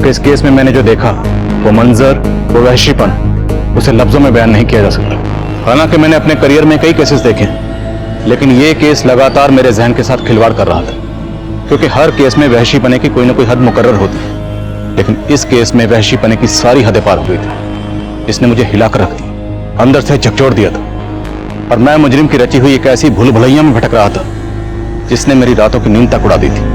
कि इस केस में मैंने जो देखा, वो मंजर, वो वहशीपन, उसे लफ्जों में बयान नहीं किया जा सकता। हालांकि मैंने अपने करियर में कई केसेस देखे, लेकिन ये केस लगातार मेरे जहन के साथ खिलवाड़ कर रहा था, क्योंकि हर केस में वहशीपने की कोई ना कोई हद मुकर्रर होती है, लेकिन इस केस में वहशीपने की सारी हदें पार हो गई थी। इसने मुझे हिलाकर रख दिया, अंदर से झकझोर दिया था, और मैं मुजरिम की रची हुई एक ऐसी भूल भुलैया में भटक रहा था जिसने मेरी रातों की नींद तक उड़ा दी थी।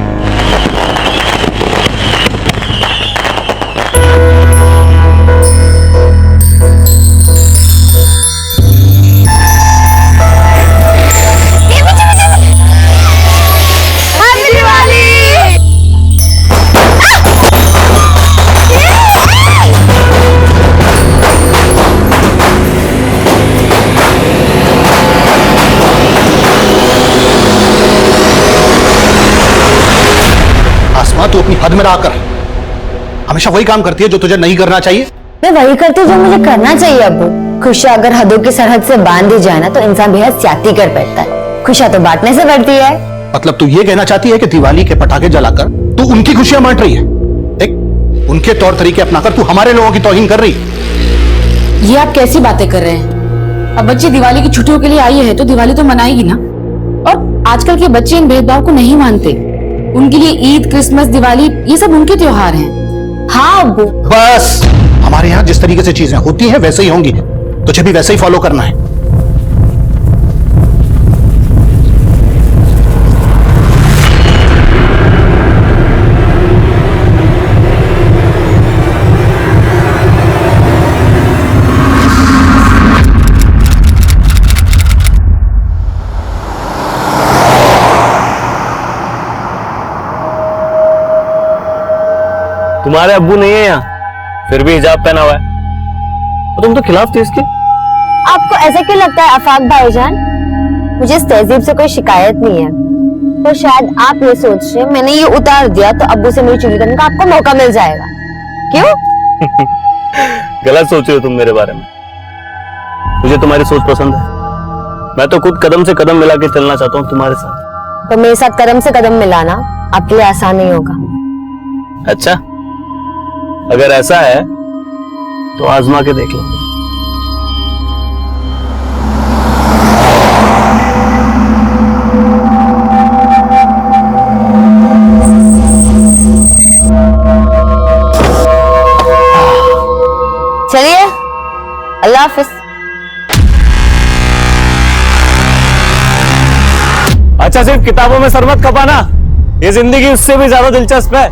तू अपनी हद में रहकर हमेशा वही काम करती है जो तुझे नहीं करना चाहिए। मैं वही करती हूँ जो मुझे करना चाहिए अब्बू। खुशियाँ अगर हदों की सरहद से बांध दी जाए ना तो इंसान बेहद ज्यादती कर बैठता है। खुशियाँ तो बांटने से बढ़ती है। मतलब तू ये कहना चाहती है कि दिवाली के पटाखे जलाकर तू उनकी खुशियां बांट रही है? देख, उनके तौर तरीके अपनाकर तू हमारे लोगों की तौहीन कर रही है। ये आप कैसी बातें कर रहे हैं? अब बच्चे दिवाली की छुट्टियों के लिए आई है तो दिवाली तो मनाएगी ना। और आजकल के बच्चे इन भेदभाव को नहीं मानते। उनके लिए ईद, क्रिसमस, दिवाली ये सब उनके त्योहार हैं। हाँ अब्बू, बस हमारे यहाँ जिस तरीके से चीजें होती हैं वैसे ही होंगी, तुझे भी वैसे ही फॉलो करना है। तुम्हारे अब्बू नहीं है यहाँ, फिर भी हिजाब पहना हुआ है, और तुम तो खिलाफ थी इसके। आपको ऐसा क्यों लगता है आफाक भाईजान? मुझे इस तहजीब से कोई शिकायत नहीं है, तो शायद आप ये सोच रहे मैंने ये उतार दिया तो अब्बू से मेरी चुगली करने का आपको मौका मिल जाएगा। क्यों? गलत सोच रहे हो तुम मेरे बारे में। मुझे तुम्हारी सोच पसंद है। मैं तो खुद कदम से कदम मिला के चलना चाहता हूँ तुम्हारे साथ। तो मेरे साथ कदम से कदम मिलाना आपके लिए आसान नहीं होगा। अच्छा, अगर ऐसा है तो आजमा के देख लो। चलिए, अल्लाह हाफिज। अच्छा, सिर्फ किताबों में सर मत खपाना, ये जिंदगी उससे भी ज्यादा दिलचस्प है।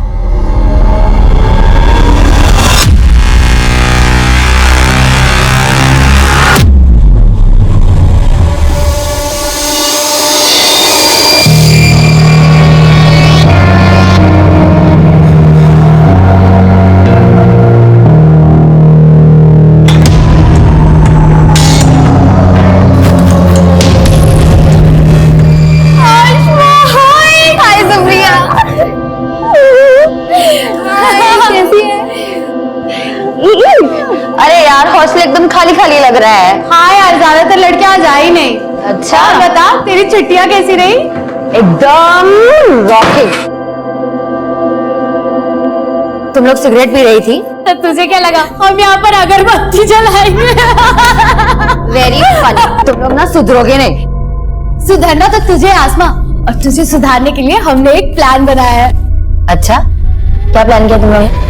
अरे यार, हौसला एकदम खाली खाली लग रहा है। हाँ यार, ज्यादातर लड़कियां आज आई नहीं। अच्छा, और बता, तेरी छुट्टियां कैसी रही? एकदम रॉकिंग। तुम लोग सिगरेट पी रही थी? तो तुझे क्या लगा हम यहाँ पर अगरबत्ती जलाएंगे? Very funny. तुम लोग ना सुधरोगे नहीं। सुधरना तो तुझे आसमा, और तुझे सुधारने के लिए हमने एक प्लान बनाया है। अच्छा, क्या प्लान किया तुम लोगों ने?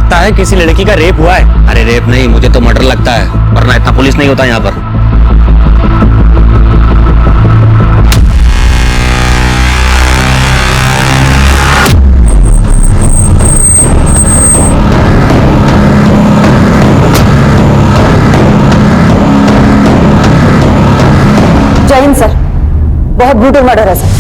लगता है किसी लड़की का रेप हुआ है। अरे रेप नहीं, मुझे तो मर्डर लगता है, वरना इतना पुलिस नहीं होता यहाँ पर। जय हिंद सर, बहुत ब्रूटल मर्डर है सर।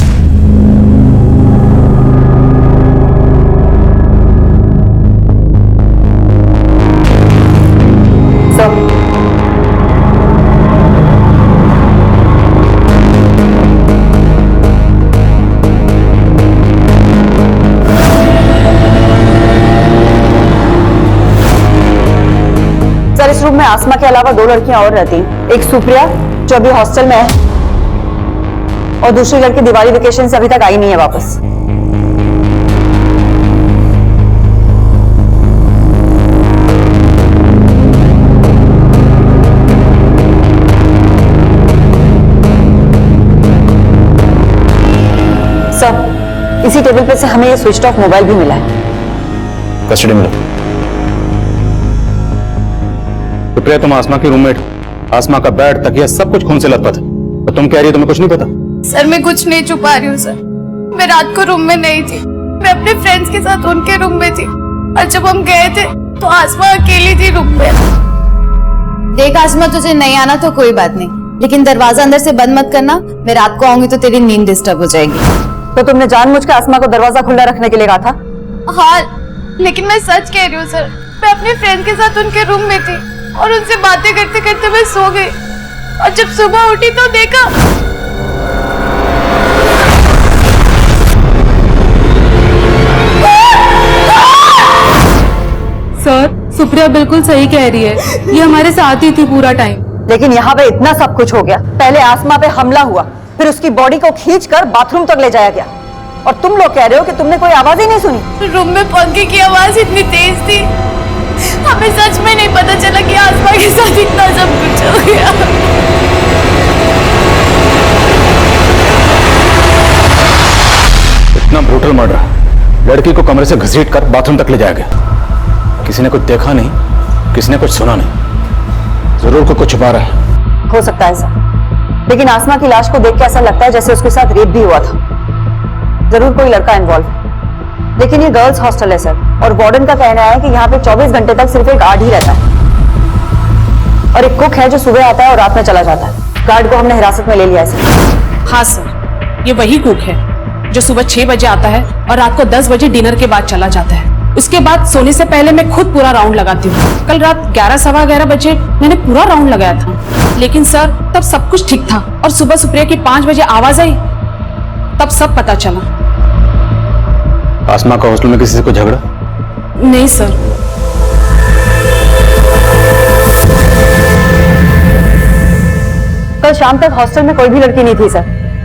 सर इस रूम में आसमा के अलावा 2 लड़कियां और रहती हैं। एक सुप्रिया जो अभी हॉस्टल में है, और दूसरी लड़की दिवाली वेकेशन से अभी तक आई नहीं है वापस। सर इसी टेबल पे से हमें ये स्विच ऑफ मोबाइल भी मिला है। कस्टडी में लो। सुप्रिया, तुम आसमा की रूममेट, आसमा का बेड, तकिया सब कुछ खून से लथपथ है, और तुम कह रही हो तुम्हें कुछ नहीं पता? सर मैं कुछ नहीं छुपा रही हूँ सर। मैं रात को रूम में नहीं थी, मैं अपने फ्रेंड्स के साथ उनके रूम में थी, और जब हम गए थे तो आसमा अकेली थी रूम में। देख आसमा, तुझे नहीं आना तो कोई बात नहीं, लेकिन दरवाजा अंदर से बंद मत करना। मैं रात को आऊंगी तो तेरी नींद डिस्टर्ब हो जाएगी। तो तुमने जानबूझकर आसमा को दरवाजा खुला रखने के लिए कहा था? हाँ, लेकिन मैं सच कह रही हूँ सर। मैं अपने फ्रेंड के साथ उनके रूम में थी और उनसे बातें करते करते मैं सो गई, और जब सुबह उठी तो देखा। सर सुप्रिया बिल्कुल सही कह रही है, ये हमारे साथ ही थी पूरा टाइम। लेकिन यहाँ पे इतना सब कुछ हो गया। पहले आसमा पे हमला हुआ, फिर उसकी बॉडी को खींचकर बाथरूम तक ले जाया गया, और तुम लोग कह रहे हो कि तुमने कोई आवाज ही नहीं सुनी। रूम में पंखे की आवाज इतनी तेज थी, हमें सच में नहीं पता चला कि आसमा के साथ इतना सब कुछ हो गया। इतना ब्रूटल मर्डर, लड़की को कमरे से घसीट कर बाथरूम तक ले जाया गया। किसी ने कुछ देखा नहीं, किसी ने कुछ सुना नहीं, जरूर कोई कुछ छुपा रहा है। हो सकता है सर, लेकिन आसमा की लाश को देख के ऐसा लगता है जैसे उसके साथ रेप भी हुआ था। जरूर कोई लड़का इन्वॉल्व है। लेकिन ये गर्ल्स हॉस्टल है सर, और वार्डन का कहना है कि यहाँ पे 24 घंटे तक सिर्फ एक गार्ड ही रहता है, और एक कुक है जो सुबह आता है और रात में चला जाता है। गार्ड को हमने हिरासत में ले लिया है सर। हाँ सर, ये वही कुक है जो सुबह 6 बजे आता है और रात को 10 बजे डिनर के बाद चला जाता है। उसके बाद सोने से पहले मैं खुद पूरा राउंड लगाती हूँ। कल रात 11 सवा 11 बजे मैंने पूरा राउंड लगाया था, लेकिन सर तब सब कुछ ठीक था, और सुबह सुप्रिया की 5 बजे आवाज आई, तब सब पता चला। आसमा का हॉस्टल में किसी से कोई झगड़ा? नहीं सर। कल शाम तक हॉस्टल में कोई भी लड़की नहीं थी सर,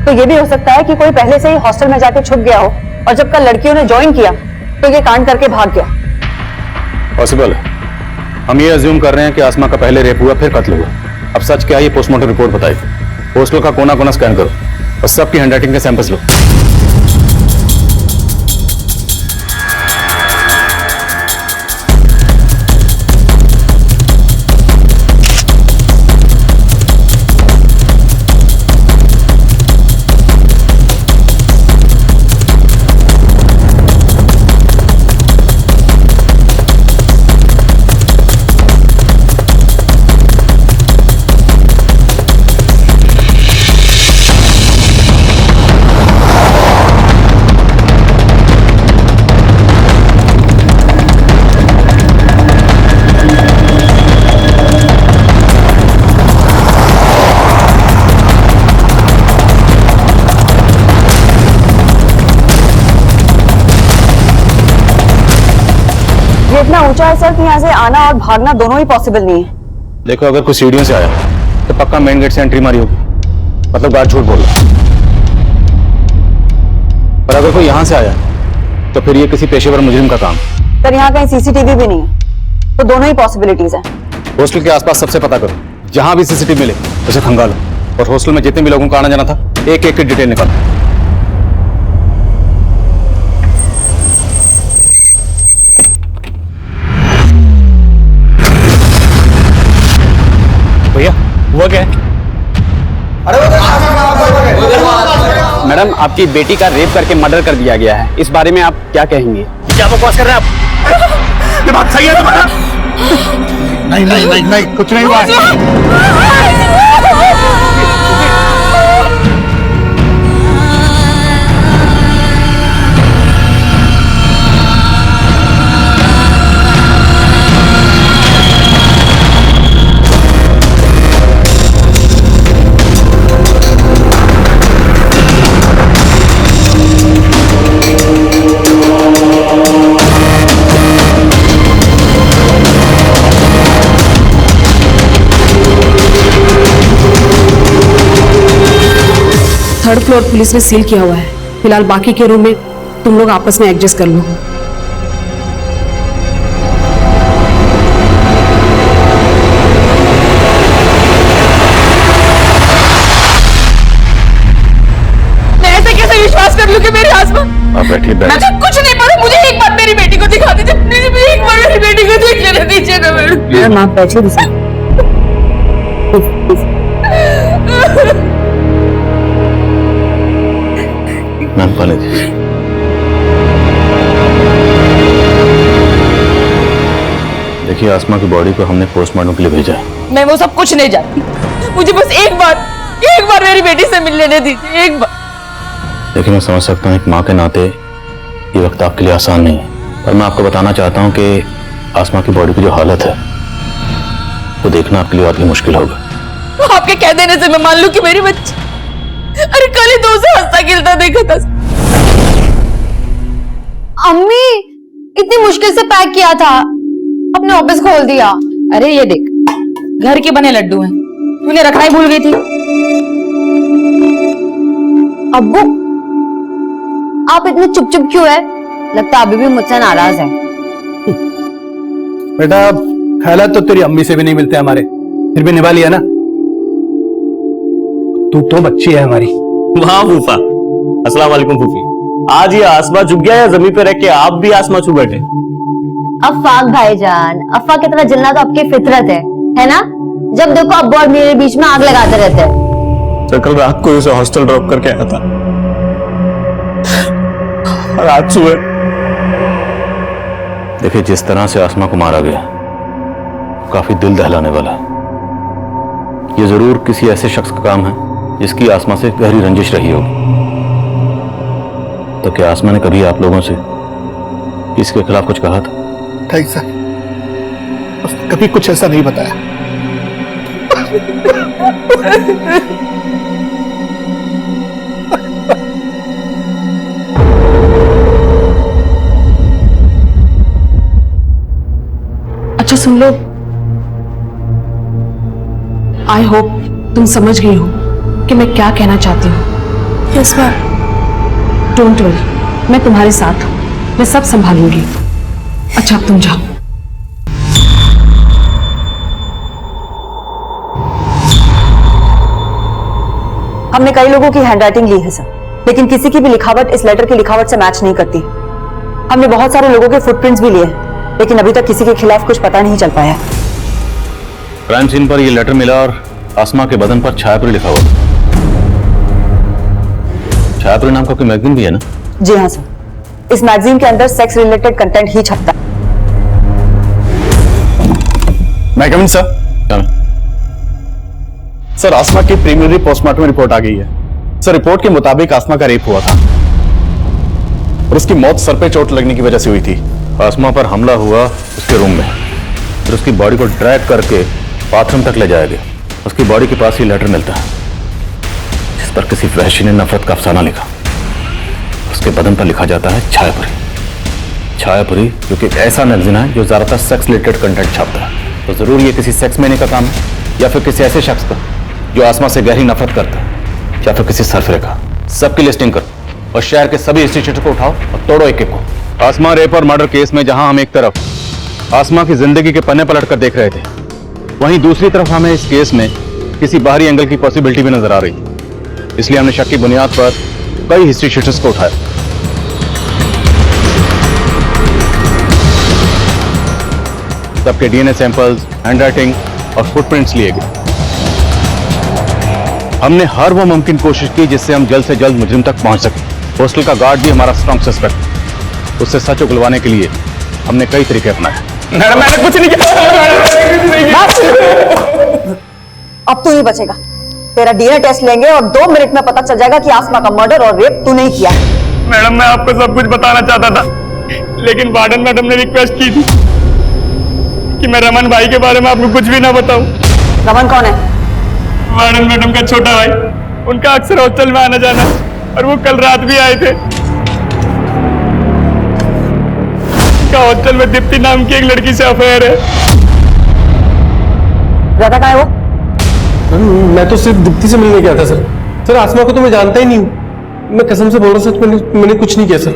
तो ये भी हो सकता है कि कोई पहले से ही हॉस्टल में जाके छुप गया हो, और जब कल लड़कियों ने ज्वाइन किया तो ये कांड करके भाग गया। पॉसिबल है। हम ये अज्यूम कर रहे हैं कि आसमा का पहले रेप हुआ फिर कत्ल हुआ। अब सच क्या है ये पोस्टमार्टम रिपोर्ट बताएगी। हॉस्टल का कोना कोना स्कैन करो और सबकी हैंडराइटिंग के सैंपल्स लो। इतना ऊंचा है सर कि यहाँ से आना और भागना दोनों ही पॉसिबल नहीं है। देखो, अगर कोई सीढ़ियों से आया तो पक्का मेन गेट से एंट्री मारी होगी, मतलब गार्ड झूठ बोल रहा है। पर अगर कोई यहां से आया तो फिर ये किसी पेशेवर मुजरिम का काम। सर यहाँ कहीं सीसीटीवी भी नहीं है, तो दोनों ही पॉसिबिलिटीज हैं। हॉस्टल के आसपास सबसे पता करो, जहां भी सीसीटीवी मिले उसे खंगालो, और हॉस्टल में जितने भी लोगों का आना जाना था एक एक की डिटेल निकालो। आपकी बेटी का रेप करके मर्डर कर दिया गया है। इस बारे में आप क्या कहेंगे? क्या बकवास कर रहे हैं आप? ये बात सही है तुम्हारा? नहीं नहीं नहीं नहीं, कुछ नहीं हुआ है। थर्ड फ्लोर पुलिस ने सील किया हुआ है। फिलहाल बाकी के रूम में तुम लोग आपस में एडजस्ट कर लो। मैं ऐसे कैसे विश्वास कर लूं कि मेरी आसमा? आप बैठिए, बैठिए। मुझे कुछ नहीं पता, मुझे एक बार मेरी बेटी को दिखा दीजिए प्लीज, एक बार मेरी बेटी को देख लेने दीजिए ना मैडम। मैम आप बैठिए। मैम पाले दीजिए। देखिए, आसमा की बॉडी को हमने पोस्टमार्टम के लिए भेजा है। मैं वो सब कुछ नहीं जानती, मुझे बस एक बार मेरी बेटी से मिल लेने दीजिए, एक बार। देखिए, मैं समझ सकता हूँ एक माँ के नाते ये वक्त आपके लिए आसान नहीं है, पर मैं आपको बताना चाहता हूँ कि आसमा की बॉडी की जो हालत है वो देखना आपके लिए और भी मुश्किल होगा। आपके कह देने से मैं मान लूं कि मेरी बच्ची, अरे कल ही 2 से हंसता खेलता देखा था। अम्मी इतनी मुश्किल से पैक किया था, अपने ऑफिस खोल दिया। अरे ये देख, घर के बने लड्डू हैं, तूने रखना ही भूल गई थी। अब्बू आप इतने चुप चुप क्यों है? लगता अभी भी मुझसे नाराज है। बेटा ख्यालात तो तेरी अम्मी से भी नहीं मिलते हमारे, फिर भी निभा लिया ना। तू तो बच्ची है हमारी। वाह फूफा, अस्सलाम वालेकुम फूफी। आज ये आसमा चुप गया या जमीन पे रह के आप भी आसमा छू बैठे? अफाक भाईजान, अफा की तरह जलना तो आपकी फितरत है ना? जब देखो अब्बू और मेरे बीच में आग लगाते रहते हैं। तो कल रात को उसे हॉस्टल ड्रॉप करके आया था और आज सुबह। देखिए, जिस तरह से आसमा को मारा गया काफी दिल दहलाने वाला है। ये जरूर किसी ऐसे शख्स का काम है जिसकी आसमा से गहरी रंजिश रही होगी। तो क्या आसमा ने कभी आप लोगों से इसके खिलाफ कुछ कहा था? नहीं सर, उसने कभी कुछ ऐसा नहीं बताया। अच्छा सुन लो, आई होप तुम समझ गई हो कि मैं क्या कहना चाहती हूँ। Yes ma'am. डोंट वरी, मैं तुम्हारे साथ हूँ, मैं सब संभालूंगी। अच्छा अब तुम जाओ। हमने कई लोगों की हैंडराइटिंग ली है सर, लेकिन किसी की भी लिखावट इस लेटर की लिखावट से मैच नहीं करती। हमने बहुत सारे लोगों के फुटप्रिंट्स भी लिए हैं, लेकिन अभी तक किसी के खिलाफ कुछ पता नहीं चल पाया। क्राइम सीन पर यह लेटर मिला और आसमा के बदन पर छायापुरी लिखा हुआ। छायापुरी नाम का कोई मैगजीन भी है ना? जी हाँ सर, इस मैगजीन के अंदर सेक्स रिलेटेड कंटेंट ही छपता है। मैं कमिंग सर। सर, आसमा की प्रीलिमिनरी पोस्टमार्टम रिपोर्ट आ गई है। सर, रिपोर्ट के मुताबिक आसमा का रेप हुआ था और उसकी मौत सर पे चोट लगने की वजह से हुई थी। आसमा पर हमला हुआ उसके रूम में, फिर उसकी बॉडी को ड्रैग करके बाथरूम तक ले जाया गया। उसकी बॉडी के पास ही लेटर मिलता है जिस पर किसी वहशी ने नफरत का अफसाना लिखा। उसके बदन पर लिखा जाता है छायापुरी। छायापुरी क्योंकि एक ऐसा मैगजीन है जो ज्यादातर सेक्स रिलेटेड कंटेंट छापता है, तो जरूर ये किसी सेक्स मैने का काम है या फिर किसी ऐसे शख्स का जो आसमा से गहरी नफरत करता है, या फिर किसी सरफरे का। सबकी लिस्टिंग करो और शहर के सभी इंस्टीट्यूट को उठाओ और तोड़ो एक एक को। आसमा रेप और मर्डर केस में जहां हम एक तरफ आसमा की जिंदगी के पन्ने पलट कर देख रहे थे, वहीं दूसरी तरफ हमें इस केस में किसी बाहरी एंगल की पॉसिबिलिटी भी नजर आ रही थी। इसलिए हमने शक की बुनियाद पर कई हिस्ट्री शीटर्स को उठाया। सबके डीएनए सैंपल्स, हैंडराइटिंग और फुटप्रिंट्स लिए गए। हमने हर वो मुमकिन कोशिश की जिससे हम जल्द से जल्द मुजरिम तक पहुंच सके। हॉस्टल का गार्ड भी हमारा स्ट्रॉन्ग सस्पेक्ट। उससे सच उगलवाने के लिए हमने कई तरीके अपनाए। मैडम मैंने कुछ नहीं किया। अब तू नहीं बचेगा। तेरा डीएनए टेस्ट लेंगे और 2 मिनट में पता चल जाएगा कि आसमा का मर्डर और रेप तू नहीं किया। मैडम मैं आपको सब कुछ बताना चाहता था, लेकिन वार्डन मैडम ने रिक्वेस्ट की थी कि मैं रमन भाई के बारे में आपको कुछ भी ना बताऊं। रमन कौन है? वार्डन मैडम का छोटा भाई। उनका अक्सर हॉस्टल में आना जाना, और वो कल रात भी आए थे। उनका हॉस्टल में दीप्ति नाम की एक लड़की से अफेयर है। ज्यादा कहाँ है वो? मैं तो सिर्फ दीप्ति से मिलने गया था सर। सर आसमा को तो मैं जानता ही नहीं हूँ। मैं कसम से बोल रहा हूँ सच, मैंने कुछ नहीं किया सर।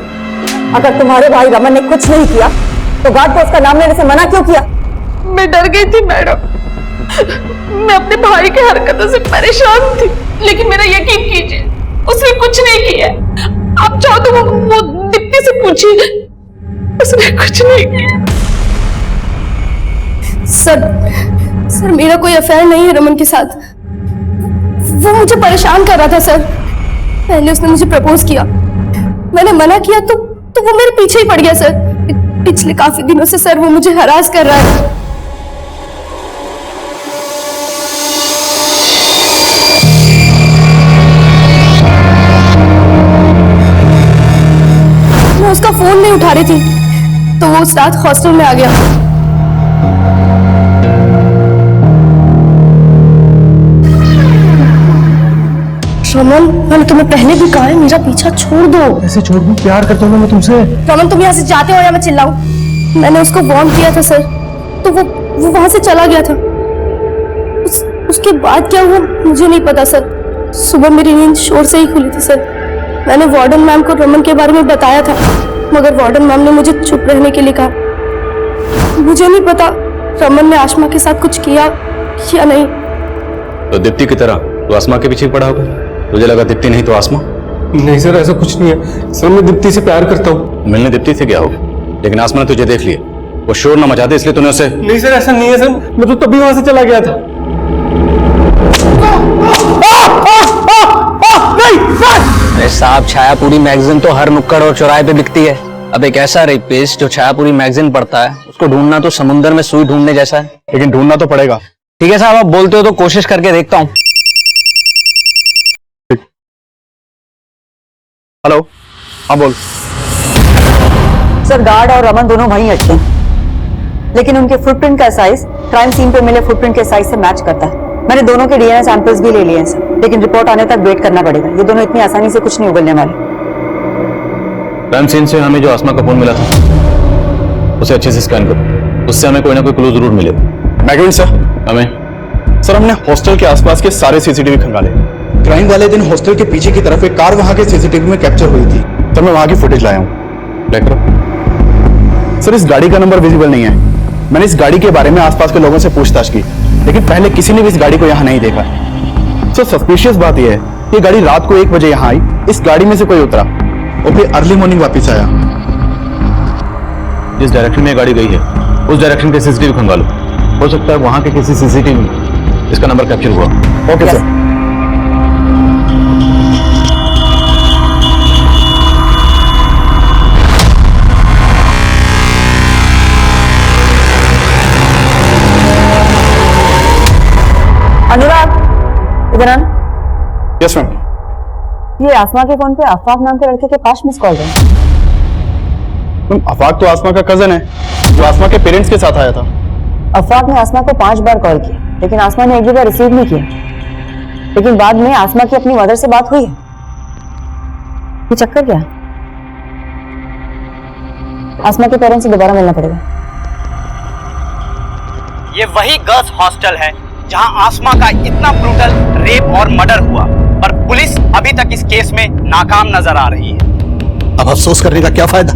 अगर तुम्हारे भाई रमन ने कुछ नहीं किया तो गार्ड को उसका नाम लेने से मना क्यों किया? मैं डर गई थी मैडम। मैं अपने भाई के हरकतों से परेशान थी, लेकिन मेरा यकीन कीजिए उसने कुछ नहीं किया। आप चाहो तो वो दीप्ति से पूछिए, उसने कुछ नहीं किया। सर मेरा कोई अफेयर नहीं है रमन के साथ। वो मुझे परेशान कर रहा था सर। पहले उसने मुझे प्रपोज किया, मैंने मना किया तो वो मेरे पीछे ही पड़ गया सर। पिछले काफी दिनों से सर वो मुझे हरास कर रहा है। मैं उसका फोन नहीं उठा रही थी तो वो उस रात हॉस्टल में आ गया। रमन मैंने तुम्हें पहले भी कहा है मेरा पीछा छोड़ दो। ऐसे छोड़ दूं? प्यार करता हूँ ना मैं तुमसे। रमन तुम यहाँ से जाते हो या मैं चिल्लाऊं? मैंने उसको वार्न किया था सर, तो वो वहां से चला गया था। उसके बाद क्या हुआ मुझे नहीं पता सर। सुबह मेरी नींद शोर से ही खुली थी सर। मैंने वार्डन मैम को रमन के बारे में बताया था, मगर वार्डन मैम ने मुझे चुप रहने के लिए कहा। मुझे नहीं पता रमन ने आसमा के साथ कुछ किया या नहीं। तो दीप्ति की तरह तो आसमा के पीछे पड़ा होगा। तुझे लगा दीप्ति नहीं तो आसमा? नहीं सर ऐसा कुछ नहीं है सर, मैं दीप्ति से प्यार करता हूँ। मिलने दीप्ति से गया होगा, लेकिन आसमा ने तुझे देख लिया। वो शोर न मचा दे इसलिए तूने उसे। नहीं सर ऐसा नहीं है सर, मैं तो तभी वहां से चला गया था। अरे साहब, छायापुरी मैगजीन तो हर नुक्कड़ और चौराहे पे बिकती है। अब एक ऐसा रेपिस्ट जो छायापुरी मैगजीन पढ़ता है, उसको ढूंढना तो समुद्र में सुई ढूंढने जैसा है। लेकिन ढूंढना तो पड़ेगा। ठीक है साहब, आप बोलते हो तो कोशिश करके देखता हूँ। हेलो, हाँ बोल। सर गार्ड और रमन दोनों वहीं अटके हैं, लेकिन उनके फुटप्रिंट का साइज क्राइम सीन पे मिले फुटप्रिंट के साइज से मैच करता है। मैंने दोनों के डीएनए सैंपल्स भी ले लिए हैं सर, लेकिन रिपोर्ट आने तक वेट करना पड़ेगा। ये दोनों इतनी आसानी से कुछ नहीं उगलने वाले। क्राइम सीन से हमें जो आसमा का फोन मिला था उसे अच्छे से स्कैन करो, उससे हमें कोई ना कोई क्लू जरूर मिलेगा। मैगविन सर, हमें सर हमने हॉस्टल के आसपास के सारे सीसीटीवी खंगाले। क्राइम वाले दिन हॉस्टल के पीछे की तरफ एक कार वहां के सीसीटीवी में कैप्चर हुई थी। सर मैं वहां की फुटेज लाया हूँ, देख लो। सर इस गाड़ी का नंबर विजिबल नहीं है। मैंने इस गाड़ी के बारे में आसपास के लोगों से पूछताछ की, लेकिन पहले किसी ने भी इस गाड़ी को यहाँ नहीं देखा। सर सस्पिशियस बात यह है कि गाड़ी रात को 1 बजे यहाँ आई, इस गाड़ी में से कोई उतरा और फिर अर्ली मॉर्निंग वापस आया। जिस डायरेक्शन में गाड़ी गई है उस डायरेक्शन के सीसीटीवी खंगालो। हो सकता है वहां के किसी सीसीटीवी में इसका नंबर कैप्चर हुआ। Okay sir. अनुराग इधर आना। Yes ma'am. ये आसमा के फोन पे आफाक नाम के लड़के के 5 मिस कॉल है। मैम आफाक तो आसमा का कजन है जो आसमा के पेरेंट्स के साथ आया था। आफाक ने आसमा को 5 बार कॉल किया, लेकिन आसमा ने एक भी बार रिसीव नहीं किया। लेकिन बाद में आसमा की अपनी मदर से बात हुई है। ये चक्कर क्या? आसमा के पेरेंट्स से दोबारा मिलना पड़ेगा। ये वही गर्ल्स हॉस्टल है जहां आसमा का इतना ब्रूटल रेप और मर्डर हुआ, पर पुलिस अभी तक इस केस में नाकाम नजर आ रही है। अब अफसोस करने का क्या फायदा?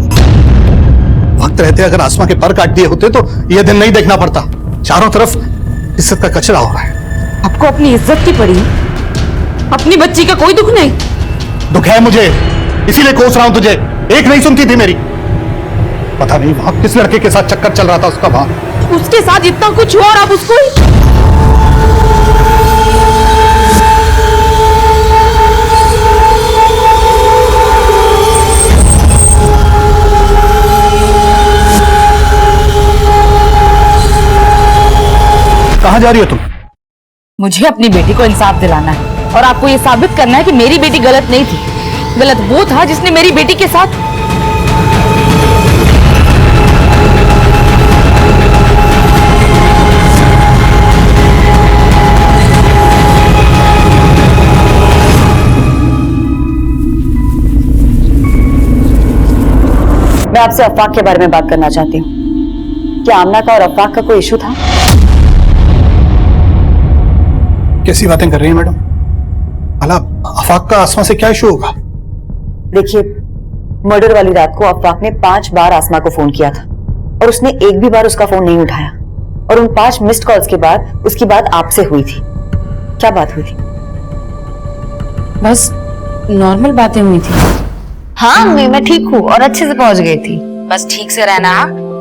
वक्त रहते अगर आसमा के पर काट दिए होते तो यह दिन नहीं देखना पड़ता। चारों तरफ इज्जत का कचरा हो रहा है। आपको अपनी इज्जत की पड़ी, अपनी बच्ची का कोई दुख नहीं। दुख है मुझे, इसीलिए कोस रहा हूं तुझे। एक नहीं सुनती थी मेरी। पता नहीं वहां किस लड़के के साथ चक्कर चल रहा था उसका। वहां उसके साथ इतना कुछ हुआ और आप उसको कहाँ जा रही हो तुम? मुझे अपनी बेटी को इंसाफ दिलाना है और आपको ये साबित करना है कि मेरी बेटी गलत नहीं थी। गलत वो था जिसने मेरी बेटी के साथ। मैं आपसे अफाक के बारे में बात करना चाहती हूँ। क्या आमना का और अफाक का कोई इशू था? कैसी बातें कर रही हैं मैडम? भला अफाक का आसमा से क्या इशू होगा? देखिए, मर्डर वाली रात को अफाक ने 5 बार आसमा को फोन किया था और उसने एक भी बार उसका फोन नहीं उठाया। और उन 5 मिस्ड कॉल्स के बाद उसकी बात आपसे हुई थी। क्या बात हुई थी? बस नॉर्मल बातें हुई थी। हाँ अम्मी, मैं ठीक हूँ और अच्छे से पहुंच गई थी। बस ठीक से रहना।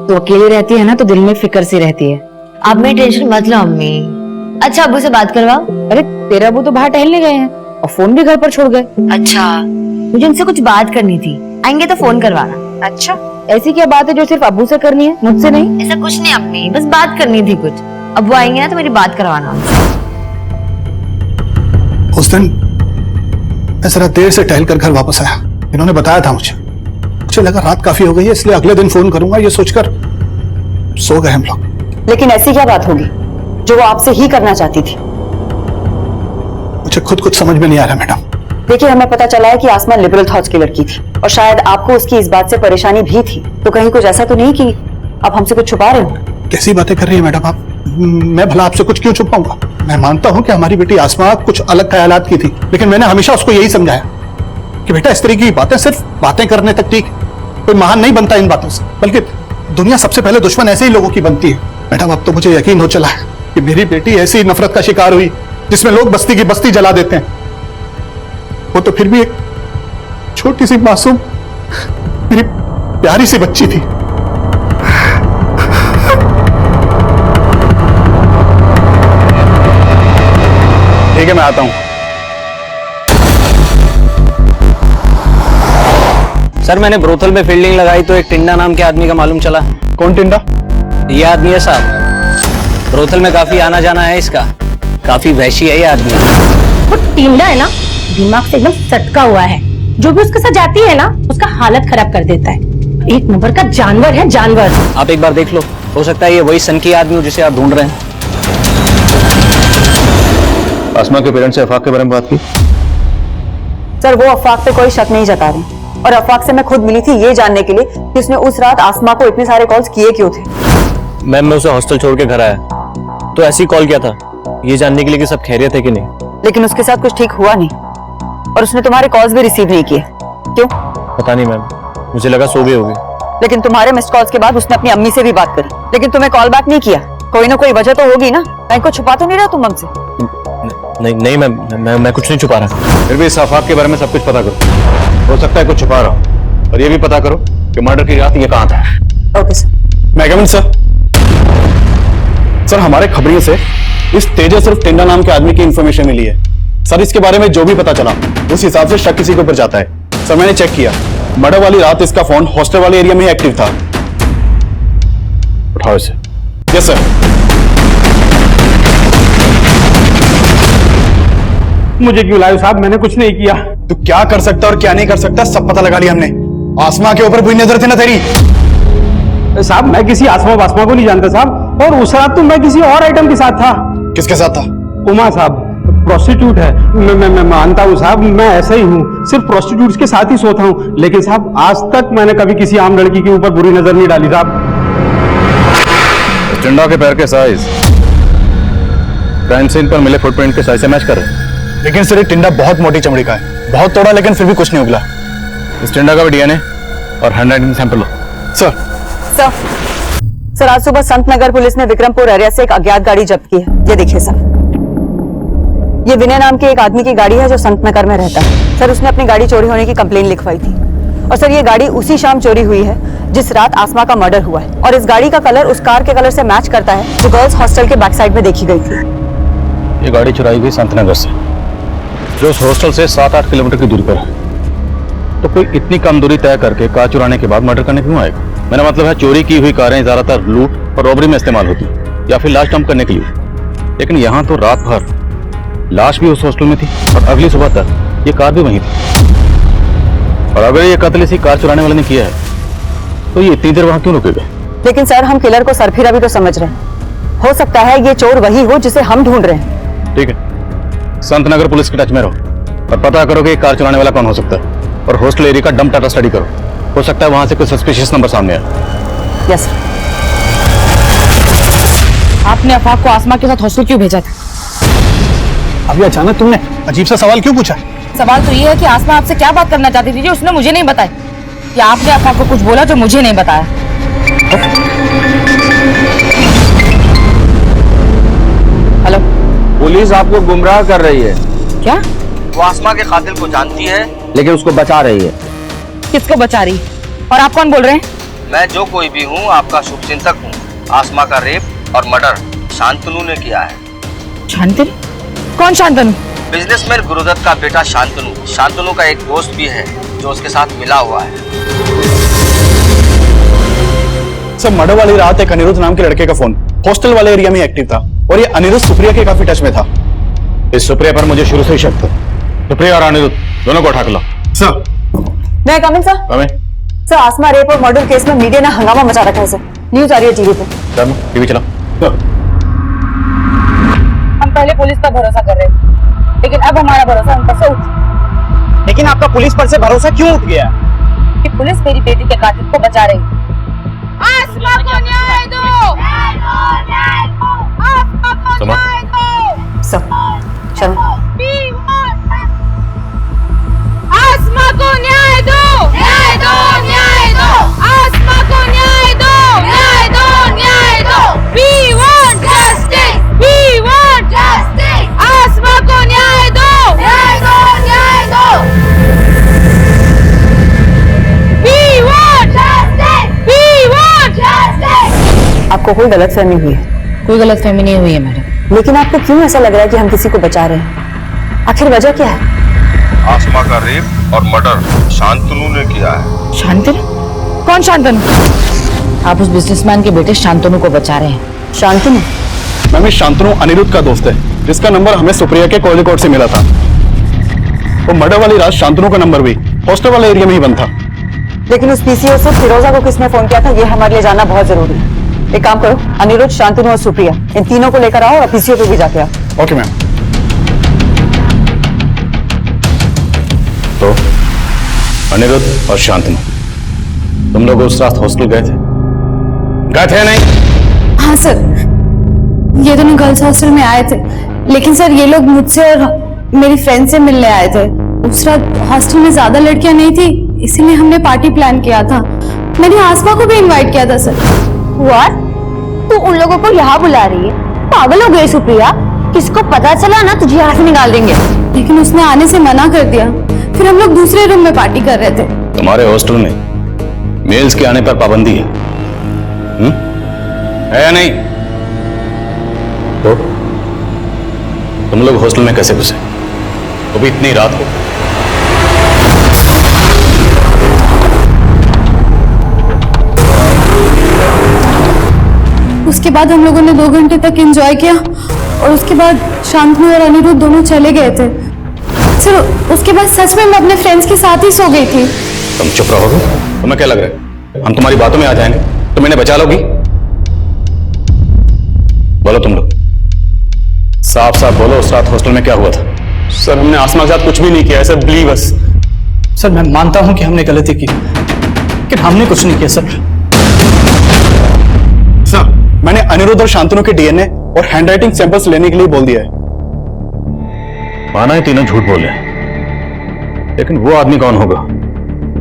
तो अकेले रहती है ना तो दिल में फिक्र सी रहती है। आप मेरी टेंशन मत लो अम्मी। अच्छा अब्बू से बात करवाओ। अरे तेरा अबू तो बाहर टहलने गए हैं और फोन भी घर पर छोड़ गए। अच्छा, मुझे उनसे कुछ बात करनी थी, आएंगे तो फोन करवाना। अच्छा, ऐसी क्या बात है जो सिर्फ अबू से करनी है, मुझसे नहीं? ऐसा कुछ नहीं अम्मी, बस बात करनी थी कुछ। अब्बू आएंगे ना तो मेरी बात करवाना उनसे। उस दिन मैं जरा देर से टहल कर घर वापस आया। इन्होंने बताया था मुझे लगा रात काफी हो गई है, इसलिए अगले दिन फोन करूंगा ये सोचकर सो गए हम लोग। लेकिन ऐसी क्या बात होगी जो वो आपसे ही करना चाहती थी? मुझे खुद कुछ समझ में नहीं आ रहा मैडम। देखिए, हमें पता चला है कि आसमा लिबरल थॉट्स की लड़की थी और शायद आपको उसकी इस बात से परेशानी भी थी। तो कहीं कुछ ऐसा तो नहीं कि आप हमसे कुछ छुपा रहे हो? कैसी बातें कर रही है मैडम आप? मैं भला आपसे कुछ क्यों छुपाऊंगा? मैं मानता हूं कि हमारी बेटी आसमा कुछ अलग ख्यालात की थी, लेकिन मैंने हमेशा उसको यही समझाया कि बेटा इस तरह की बातें सिर्फ बातें करने तक ठीक, कोई महान नहीं बनता इन बातों से, बल्कि दुनिया सबसे पहले दुश्मन ऐसे ही लोगों की बनती है। मैडम अब तो मुझे यकीन हो चला है कि मेरी बेटी ऐसी नफरत का शिकार हुई जिसमें लोग बस्ती की बस्ती जला देते हैं। वो तो फिर भी एक छोटी सी मासूम मेरी प्यारी सी बच्ची थी। ठीक है, मैं आता हूं। सर मैंने ब्रोथल में फील्डिंग लगाई तो एक टिंडा नाम के आदमी का मालूम चला। कौन टिंडा? ये आदमी है साहब। ब्रोथल में काफी आना जाना है इसका। काफी वहशी है ये आदमी। वो टिंडा है ना, दिमाग से एकदम सटका हुआ है। जो भी उसके साथ जाती है ना, उसका हालत खराब कर देता है। एक नंबर का जानवर है, जानवर। आप एक बार देख लो, हो सकता है ये वही सनकी आदमी हो जिसे आप ढूंढ रहे हैं। आसमा के पेरेंट्स से अफाक के बारे में बात की? सर, वो अफाक पे कोई शक नहीं जता रहे और अफाक से मैं खुद मिली थी ये जानने के लिए कि उसने उस रात आसमा को इतने सारे कॉल्स किए क्यों थे। मैम मैं उसे हॉस्टल छोड़ के घर आया तो ऐसे ही कॉल किया था, ये जानने के लिए कि सब खैरियत है कि नहीं। लेकिन उसके साथ कुछ ठीक हुआ नहीं और उसने तुम्हारे कॉल्स भी रिसीव नहीं किए। क्यों? पता नहीं मैम, मुझे लगा सो गई होगी। लेकिन तुम्हारे मिस्ड कॉल्स के बाद उसने अपनी अम्मी से भी बात करी, लेकिन तुम्हें कॉल बैक नहीं किया। कोई ना कोई वजह तो होगी ना, कहीं को छुपा तो नहीं रहा तुम हमसे? नहीं मैम, मैं कुछ नहीं छुपा रहा। फिर भी इस अफाक के बारे में सब कुछ पता करो। हो सकता है कुछ छुपा रहा हो, और ये भी पता करो कि मर्डर की रात ये कहां था। Okay sir. मैं कमिंग सर। सर हमारे खबरियों से इस तेजस सिर्फ टिंडा नाम के आदमी की इंफॉर्मेशन मिली है। सर इसके बारे में जो भी पता चला उस हिसाब से शक किसी के ऊपर जाता है। सर मैंने चेक किया, मर्डर वाली रात इसका फोन हॉस्टल वाले एरिया में ही एक्टिव था। उठाओ इसे। Yes sir. मुझे क्यों लाए साहब? मैंने कुछ नहीं किया। तू क्या कर सकता और क्या नहीं कर सकता सब पता लगा लिया हमने। आसमा के ऊपर बुरी नजर थी ना तेरी? साहब मैं किसी आसमा वासमा को नहीं जानता साहब, और उस रात तो मैं किसी और आइटम के साथ था। किसके साथ था? उमा साहब, प्रोस्टिट्यूट है। मैं मानता हूँ साहब, मैं ऐसा ही हूँ, सिर्फ प्रोस्टिट्यूट्स के साथ ही सोता हूँ। लेकिन साहब आज तक मैंने कभी किसी आम लड़की के ऊपर बुरी नजर नहीं डाली साहब। टिंडा के पैर के साइज क्राइम सीन पर मिले फुटप्रिंट के साइज से मैच कर रहे हैं। लेकिन सर ये टिंडा बहुत मोटी चमड़ी का है, बहुत तोड़ा लेकिन फिर भी कुछ नहीं उगला। इस टिंडा का भी डीएनए और हैंडराइटिंग सैंपल लो। सर सर आज सुबह संत नगर पुलिस ने विक्रमपुर एरिया से एक अज्ञात गाड़ी जब्त की है। ये देखिए सर, ये विनय नाम के एक आदमी की गाड़ी है जो संत नगर में रहता है। सर उसने अपनी गाड़ी चोरी होने की कंप्लेन लिखवाई थी और सर ये गाड़ी उसी शाम चोरी हुई है जिस रात आसमा का मर्डर हुआ है। और इस गाड़ी का कलर उस कार के कलर से मैच करता है जो गर्ल्स हॉस्टल के बैक साइड में देखी गई थी। ये गाड़ी चुराई गई संतनगर से, जो उस हॉस्टल से 7-8 किलोमीटर की दूरी पर है। तो कोई इतनी कम दूरी तय करके कार चुराने के बाद मर्डर करने क्यों आएगा? मेरा मतलब है चोरी की हुई कारें ज्यादातर लूट और रॉबरी में इस्तेमाल होती, या फिर लाश डंप करने के लिए। लेकिन यहाँ तो रात भर लाश भी उस हॉस्टल में थी और अगली सुबह तक ये कार भी वहीं थी। और अगर ये कत्ल इसी कार चुराने वाले ने किया है तो ये इतनी देर वहां क्यों रुके गए? लेकिन सर हम किलर को सरफिरा भी तो समझ रहे हैं। हो सकता है ये चोर वही हो जिसे हम ढूंढ रहे हैं। ठीक है, संतनगर पुलिस के टच में रहो और पता करो कि कार चुराने वाला कौन हो सकता है। और हॉस्टल एरिया का डंप डाटा स्टडी करो, हो सकता है वहां से कोई सस्पिशियस नंबर सामने आए। Yes sir. आपने अफाक को आसमा के साथ हॉस्टल क्यों भेजा था? अभी अचानक तुमने अजीब सा सवाल क्यों पूछा? सवाल तो ये है कि आसमा आपसे क्या बात करना चाहती थी जो उसने मुझे नहीं बताई, या आपने अफाक को कुछ बोला जो मुझे नहीं बताया? हेलो, पुलिस आपको गुमराह कर रही है। क्या? वो आसमा के कातिल को जानती है, लेकिन उसको बचा रही है। किसको बचा रही? और आप कौन बोल रहे हैं? मैं जो कोई भी हूँ आपका शुभचिंतक हूँ। आसमा का रेप और मर्डर शांतनु ने किया है। शांतनु? कौन शांतनु? बिजनेसमैन गुरुदत्त का बेटा शांतनु। शांतनु का एक दोस्त भी है जो उसके साथ मिला हुआ है। सर मर्डर वाली रात एक अनिरुद्ध नाम के लड़के का फोन हॉस्टल वाले एरिया में एक्टिव था और ये अनिरुद्ध सुप्रिया के काफी टच में था। इस सुप्रिया पर मुझे शुरू से ही शक था। सुप्रिया और अनिरुद्ध दोनों को उठा लो। सर मैं कमिंग सर। सर आसमा रेप और मर्डर केस में मीडिया ने हंगामा मचा रखा है सर। न्यूज आ रही है टीवी पे। टीवी चला। हम पहले पुलिस पर भरोसा कर रहे थे, लेकिन अब हमारा भरोसा उन पर से उठ। लेकिन आपका पुलिस पर से भरोसा क्यों उठ गया? कि पुलिस मेरी बेटी के कातिल को बचा रही। आसमा को न्याय दो! आसमा को न्याय दो! सर चलो। आसमा को न्याय दो! न्याय दो! न्याय दो! आसमा को न्याय दो! न्याय दो! न्याय दो! We want justice! We want justice! आसमा को न्याय दो! न्याय दो! न्याय दो! We want justice! We want justice! आपको कोई गलतफहमी हुई है? कोई गलतफहमी नहीं हुई है मैडम। लेकिन आपको क्यों ऐसा लग रहा है कि हम किसी को बचा रहे हैं? आखिर वजह क्या है? आसमा का रेप और मर्डर शांतनु ने किया है। शांतनु? कौन शांतनु? आप उस बिजनेसमैन के बेटे शांतनु को बचा रहे हैं। शांतनु? मैम ये शांतनु अनिरुद्ध का दोस्त है जिसका नंबर हमें सुप्रिया के कोलिकोट से मिला था। वो मर्डर वाली रात शांतनु का नंबर भी हॉस्टल वाले एरिया में ही बंद था। लेकिन उस पीसीओ से फिरोजा को किसने फोन किया था ये हमारे लिए जानना बहुत जरूरी है। एक काम करो, अनिरुद्ध, शांतनु और सुप्रिया इन तीनों को लेकर आओ और पीसीओ पे भी जाके आओ। Okay ma'am. तो अनिरुद्ध और शांतनु तुम लोग उस रात हॉस्टल गए थे? गए थे नहीं? हाँ सर, ये दोनों गर्ल्स हॉस्टल में आए थे, लेकिन सर ये लोग मुझसे और मेरी फ्रेंड से मिलने आए थे। उस रात हॉस्टल में ज्यादा लड़कियां नहीं थी, इसीलिए हमने पार्टी प्लान किया था। मैंने आसमा को भी इनवाइट किया था सर। व्हाट? तू उन लोगों को यहाँ बुला रही है? पागल हो गई सुप्रिया? किसको पता चला ना तुझे यहाँ से निकाल देंगे। लेकिन उसने आने से मना कर दिया। फिर हम लोग दूसरे रूम में पार्टी कर रहे थे। तुम्हारे हॉस्टल में मेल्स के आने पर पाबंदी है, है या नहीं? तो तुम लोग हॉस्टल में कैसे घुसे, वो भी इतनी रात को? उसके बाद हम लोगों ने 2 घंटे तक एंजॉय किया और उसके बाद शांतनु और अनिरुद्ध दोनों चले गए थे। सर उसके बाद सच में मैं अपने फ्रेंड्स के साथ ही सो गई थी। तुम चुप रहोगे? तुम्हें क्या लग रहा है हम तुम्हारी बातों में आ जाएंगे? तुम इन्हें बचा लोगी? बोलो तुम लोग, साफ साफ बोलो, उस रात हॉस्टल में क्या हुआ था? सर हमने आसमा के साथ कुछ भी नहीं किया है सर, बिलीव अस। सर मैं मानता हूं कि हमने गलती की, लेकिन हमने कुछ नहीं किया सर। सर मैंने अनिरुद्ध और शांतनु के डीएनए और हैंडराइटिंग सैंपल्स लेने के लिए बोल दिया है। माना है तीनों झूठ बोले, लेकिन वो आदमी कौन होगा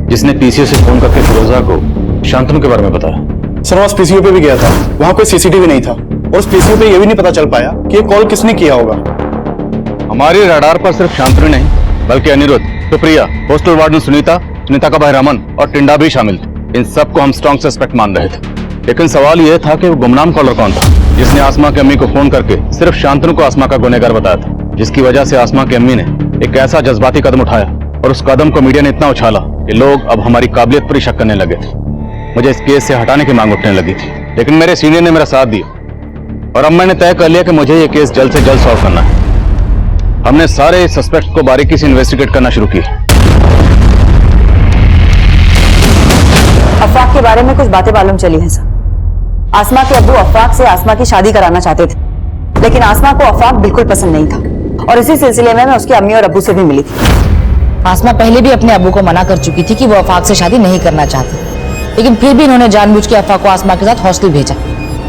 जिसने पीसीओ से फोन करके फिरोजा को शांतनु के बारे में बताया? सर वहां पीसीओ पे भी गया था, वहां कोई सीसीटीवी नहीं था और उस पीसीओ पे ये भी नहीं पता चल पाया कि ये कॉल किसने किया होगा। हमारी रडार पर सिर्फ शांतनु नहीं बल्कि अनिरुद्ध, सुप्रिया, हॉस्टल वार्डन सुनीता, सुनीता का भाई रमन और टिंडा भी शामिल थे। इन सबको हम स्ट्रॉन्ग सस्पेक्ट मान रहे थे, लेकिन सवाल यह था कि वो गुमनाम कॉलर कौन था जिसने आसमा की अम्मी को फोन करके सिर्फ शांतनु को आसमा का गुनहगार बताया था, जिसकी वजह से आसमा की अम्मी ने एक ऐसा जज्बाती कदम उठाया और उस कदम को मीडिया ने इतना उछाला कि लोग अब हमारी काबिलियत पर ही शक करने लगे थे। मुझे इस केस से हटाने की मांग उठने लगी थी, लेकिन मेरे सीनियर ने मेरा साथ दिया और अब मैंने तय कर लिया कि मुझे ये केस जल्द से जल्द सॉल्व करना है। हमने सारे सस्पेक्ट को बारीकी से इन्वेस्टिगेट करना शुरू किया। अफवाक के बारे में कुछ बातें मालूम चली हैं सर। आसमा के अब्बू अफवाक से आसमा की शादी कराना चाहते थे, लेकिन आसमा को अफवाक बिल्कुल पसंद नहीं था और इसी सिलसिले में मैं उसकी अम्मी और अब्बू से भी मिली थी। आसमा पहले भी अपने अब्बू को मना कर चुकी थी कि वो अफाक से शादी नहीं करना चाहती, लेकिन फिर भी इन्होंने जानबूझ के अफाक को आसमा के साथ हॉस्टल भेजा।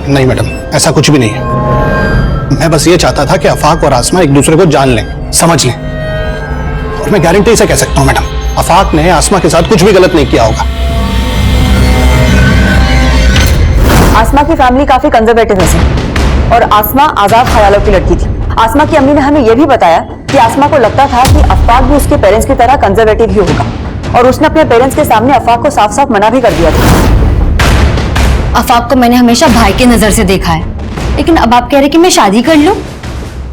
नहीं मैडम, ऐसा कुछ भी नहीं है। मैं बस ये चाहता था कि अफाक और आसमा एक दूसरे को जान लें, समझ लें। और मैं गारंटी से कह सकता हूं मैडम, अफाक ने आसमा के साथ कुछ भी गलत नहीं किया होगा। आसमा की फैमिली काफी कंजर्वेटिव है सर, और आसमा आजाद ख्यालों की लड़की थी। आसमा की अम्मी ने हमें यह भी बताया कि आसमा को लगता था कि अफाक भी उसके पेरेंट्स की तरह कंजर्वेटिव ही होगा, और उसने अपने पेरेंट्स के सामने अफाक को साफ साफ मना भी कर दिया था। अफाक को मैंने हमेशा भाई की नजर से देखा है, लेकिन अब आप कह रहे कि मैं शादी कर लूं?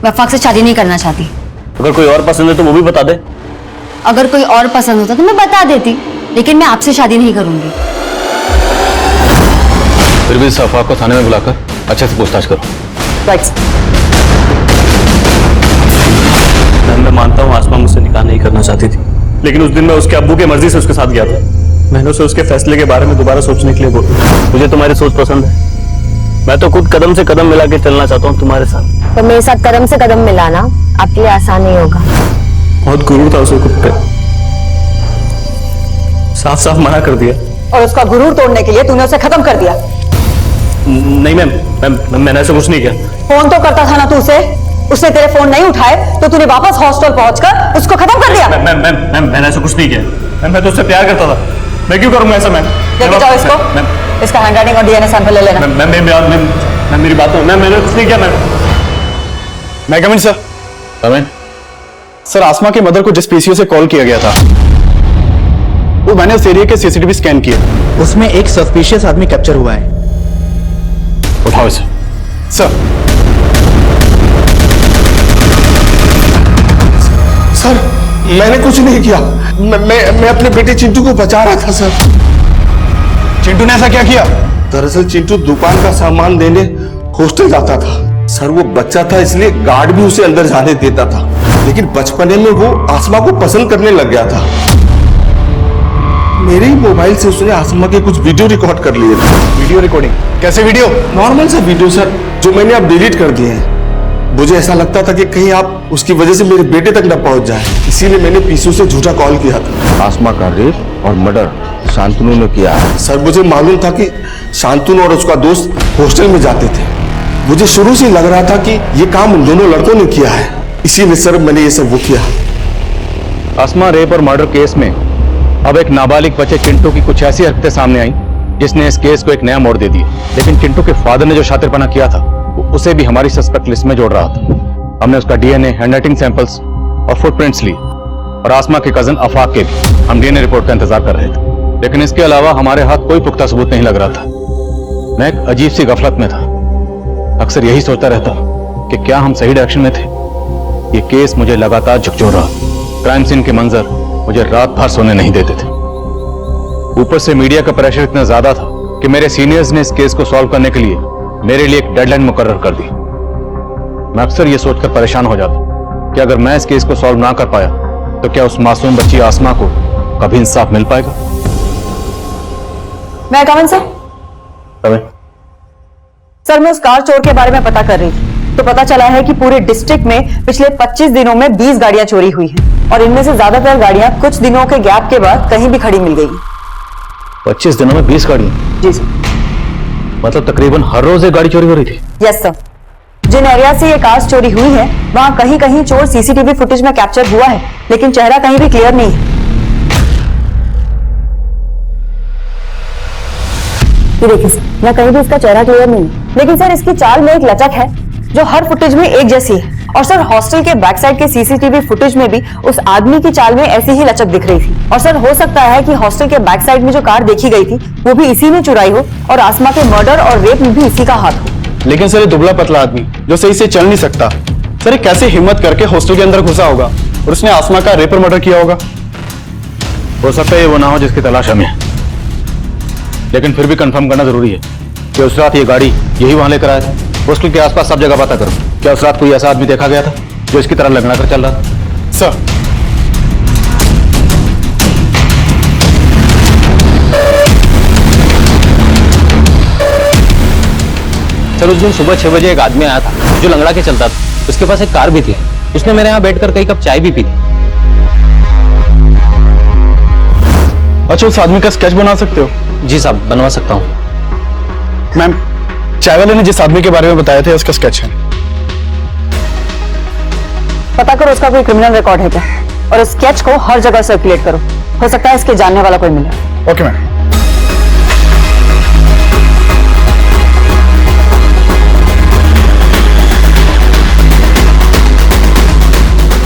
मैं अफाक से शादी नहीं करना चाहती। अगर कोई और पसंद है तो वो भी बता दे। अगर कोई और पसंद होता तो मैं बता देती, लेकिन मैं आपसे शादी नहीं करूंगी। फिर भी इस अफवाह को थाने में बुलाकर अच्छे से पूछताछ करो। राइट। मैं मानता हूँ आसमा मुझसे निकाह नहीं करना चाहती थी, लेकिन उस दिन मैं उसके अब्बू की मर्जी से उसके साथ गया था। मैंने उसे उसके फैसले के बारे में दोबारा सोचने के लिए बोला। मुझे तुम्हारी सोच पसंद है। मैं तो खुद कदम से कदम मिला के चलना चाहता हूँ तुम्हारे साथ। तो मेरे साथ कदम से कदम मिलाना आपके लिए आसान नहीं होगा। बहुत गुरूर था उसे खुद पे, साफ साफ मना कर दिया। और उसका गुरूर तोड़ने के लिए तूने उसे खत्म कर दिया। नहीं मैम, मैंने ऐसा कुछ नहीं किया। फोन तो करता था ना तू उसे, उसने तेरे फोन नहीं उठाए तो तूने वापस हॉस्टल पहुंचकर उसको खत्म कर दिया। मैम मैंने ऐसा कुछ नहीं किया। मैं तो उससे प्यार करता था। मैं क्यों करूंगा ऐसा? मैम लेके जाओ इसको, इसका हैंडराइटिंग और डीएनए सैंपल ले लेना। मैम मेरी बात मैम मैंने कुछ नहीं किया। मैं कमिंग सर। कमिंग सर, आसमा के मदर को जिस पीसीओ से कॉल किया गया था वो मैंने उस एरिया के सीसीटीवी स्कैन किए, उसमें एक सस्पिशियस आदमी कैप्चर हुआ है। उठाओ इसे। सर। सर मैंने कुछ नहीं किया। मैं अपने बेटे चिंटू को बचा रहा था सर। चिंटू ने ऐसा क्या किया? दरअसल चिंटू दुकान का सामान देने हॉस्टल जाता था सर। वो बच्चा था इसलिए गार्ड भी उसे अंदर जाने देता था, लेकिन बचपने में वो आसमा को पसंद करने लग गया था। मेरे ही मोबाइल से उसने आसमा के कुछ वीडियो रिकॉर्ड कर लिए थे। Video recording? कैसे वीडियो? नॉर्मल सा वीडियो सर, जो मैंने अब डिलीट कर दिए हैं। मुझे ऐसा लगता था कि कहीं आप उसकी वजह से मेरे बेटे तक न पहुंच जाए, इसीलिए मैंने पीसीओ से झूठा कॉल किया था। आसमा का रेप और मर्डर शांतनु ने किया है। सर मुझे मालूम था कि शांतनु और उसका दोस्त हॉस्टल में जाते थे। मुझे शुरू से लग रहा था कि ये काम उन दोनों लड़कों ने किया है, इसीलिए सर मैंने ये सब वो किया। आसमा रेप और मर्डर केस में अब एक नाबालिग बच्चे चिंटू की कुछ ऐसी हरकतें सामने आई जिसने इस केस को एक नया मोड़ दे दिया। लेकिन चिंटू के फादर ने जो शातिरपना किया था उसे भी हमारी सस्पेक्ट लिस्ट में जोड़ रहा था। हमने उसका डीएनए, हैंडराइटिंग सैंपल्स और फुटप्रिंट्स ली, और आसमा के कजन अफाक के भी हम डीएनए रिपोर्ट का इंतजार कर रहे थे। लेकिन इसके अलावा हमारे हाथ कोई पुख्ता सबूत नहीं लग रहा था। मैं एक अजीब सी गफलत में था। अक्सर यही सोचता रहता कि क्या हम सही डायरेक्शन में थे। ये केस मुझे लगातार झकझोर रहा। क्राइम सीन के मंजर मुझे रात भर सोने नहीं देते थे। ऊपर से मीडिया का प्रेशर इतना ज्यादा था कि मेरे सीनियर्स ने इस केस को सॉल्व करने के लिए मेरे लिए एक डेडलाइन मुकर्रर कर दी। मैं अक्सर ये सोचकर परेशान हो जाता कि अगर मैं इस केस को सॉल्व ना कर पाया तो क्या उस मासूम बच्ची आसमा को कभी इंसाफ मिल पाएगा? मैं कमन सर। सर मैं उस कार चोर के बारे में पता कर रही थी, तो पता चला है कि पूरे डिस्ट्रिक्ट में पिछले 25 दिनों में 20 गाड़ियां चोरी हुई हैं, और इनमें से ज्यादातर गाड़ियां कुछ दिनों के गैप के बाद कहीं भी खड़ी मिल गई। 25 दिनों में 20 गाड़ियां? जी सर। मतलब तकरीबन हर रोज एक गाड़ी चोरी हो रही थी? Yes sir. जिन एरिया से ये कार्स चोरी हुई है वहां कहीं कहीं चोर सीसीटीवी फुटेज में कैप्चर हुआ है, लेकिन चेहरा कहीं भी क्लियर नहीं है। ये देखिए सर, यहाँ कहीं भी इसका चेहरा क्लियर नहीं है, लेकिन सर इसकी चाल में एक लचक है जो हर फुटेज में एक जैसी है। और सर हॉस्टल के बैक साइड के सीसीटीवी फुटेज में भी उस आदमी की चाल में ऐसी ही लचक दिख रही थी। और सर हो सकता है कि हॉस्टल के बैक साइड में जो कार देखी गई थी वो भी इसी ने चुराई हो, और आसमा के मर्डर और रेप में भी इसी का हाथ हो। लेकिन सर ये दुबला पतला आदमी जो सही से चल नहीं सकता, सर ये कैसे हिम्मत करके हॉस्टल के अंदर घुसा होगा और उसने आसमा का रेप और मर्डर किया होगा? हो सकता है वो ना हो जिसकी तलाश हमें, लेकिन फिर भी कंफर्म करना जरूरी है कि उस रात ये गाड़ी यही वहां लेकर आया था। हॉस्टल के आसपास सब जगह पता करो। क्या उस रात कोई ऐसा आदमी देखा गया था जो इसकी तरह लंगड़ा कर चल रहा था? सर सर उस दिन सुबह 6 बजे एक आदमी आया था जो लंगड़ा के चलता था। उसके पास एक कार भी थी। उसने मेरे यहाँ बैठकर कई कप चाय भी पी थी। अच्छा, उस आदमी का स्केच बना सकते हो? जी साहब, बनवा सकता हूँ। मैम, चाय वाले ने जिस आदमी के बारे में बताया था उसका स्केच है। पता करो उसका कोई क्रिमिनल रिकॉर्ड है क्या, और इस स्केच को हर जगह सर्कुलेट करो। हो सकता है इसके जानने वाला कोई मिले। Okay ma'am.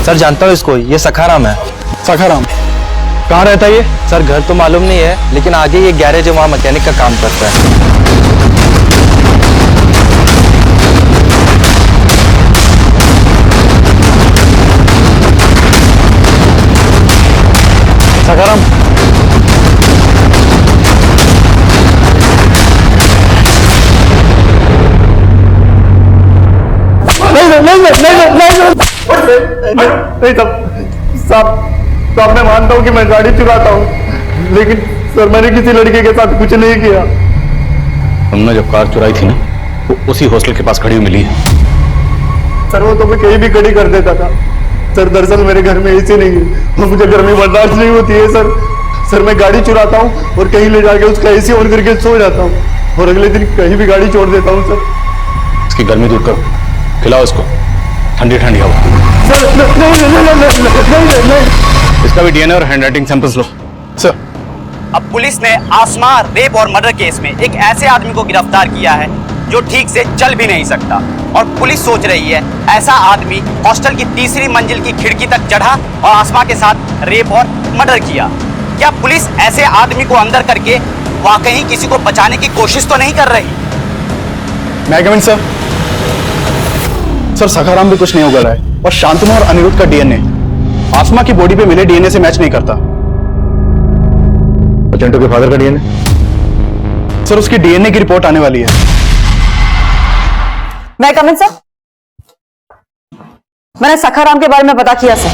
सर जानता हूँ इसको, ये सखाराम है। सखाराम कहाँ रहता है ये? सर घर तो मालूम नहीं है, लेकिन आगे ये गैरेज है, वहाँ मैकेनिक का काम करता है। सखाराम, नहीं साहब, मैं मानता हूँ कि मैं गाड़ी चुराता हूँ, लेकिन सर मैंने किसी लड़के के साथ कुछ नहीं किया। हमने जब कार चुराई थी ना, वो उसी हॉस्टल के पास खड़ी हुई मिली है। सर वो तो मैं कहीं भी खड़ी कर देता था। सर दरअसल मेरे घर में एसी नहीं है और मुझे गर्मी बर्दाश्त नहीं होती है सर मैं गाड़ी चुराता हूँ और कहीं ले जाके उसका एसी ऑन करके सो जाता हूँ और अगले दिन कहीं भी गाड़ी छोड़ देता हूँ सर। इसकी गर्मी दूर करो, खिलाओ इसको ठंडी ठंडी हवा। सर नहीं। इसका भी डीएनए और हैंडराइटिंग सैंपल्स लो। सर अब पुलिस ने आसमा रेप और मर्डर केस में एक ऐसे आदमी को गिरफ्तार किया है जो ठीक से चल भी नहीं सकता, और पुलिस सोच रही है ऐसा आदमी हॉस्टल की तीसरी मंजिल की खिड़की तक चढ़ा और आसमा के साथ रेप और मर्डर किया। क्या पुलिस ऐसे आदमी को अंदर करके वाकई किसी को बचाने की कोशिश तो नहीं कर रही? मैं कमिंग सर? सर सखाराम भी कुछ नहीं उगल रहा है और शांतनु और अनिरुद्ध का डीएनए आसमा की बॉडी पे मिले डीएनए से मैच नहीं करता। चिंटू के फादर का डीएनए? सर उसकी डीएनए की रिपोर्ट आने वाली है। मैं कमिंग सर? मैंने सखाराम के बारे में पता किया सर।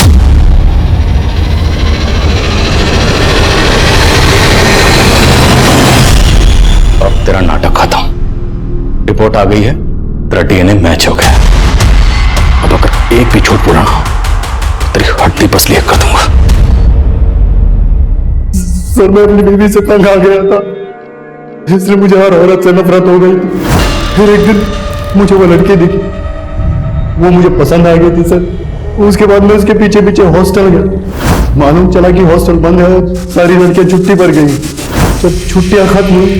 अब तेरा नाटक खत्म। रिपोर्ट आ गई है, तेरा डीएनए मैच हो गया। अब अगर एक भी झूठ बोला ना, तेरी हड्डी पसली कर दूंगा। सर मैं अपनी बीवी से तंग आ गया था, इसलिए मुझे हर औरत से नफरत हो गई थी। फिर एक दिन मुझे वो लड़की दिखी, वो मुझे पसंद आ गई थी सर। उसके बाद मैं उसके पीछे पीछे हॉस्टल गया। मालूम चला कि हॉस्टल बंद है, सारी लड़कियां छुट्टी पर गई। जब छुट्टियां खत्म हुई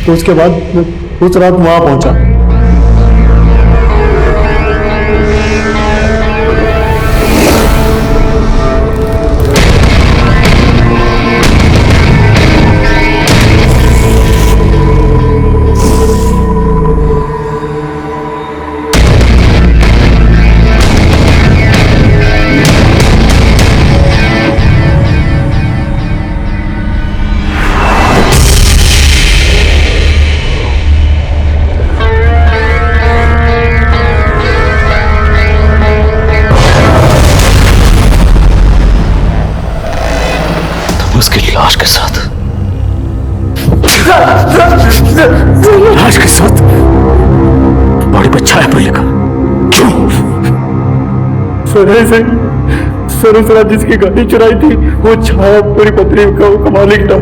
तो उसके बाद मैं उस रात वहां पहुंचा। उसकी लाश के साथ लाश के साथ बॉडी पर छाया पर लिखा। क्यों? सर ऐसे सर उस रात जिसकी गाड़ी चुराई थी वो छाया पूरी पत्री का मालिक था।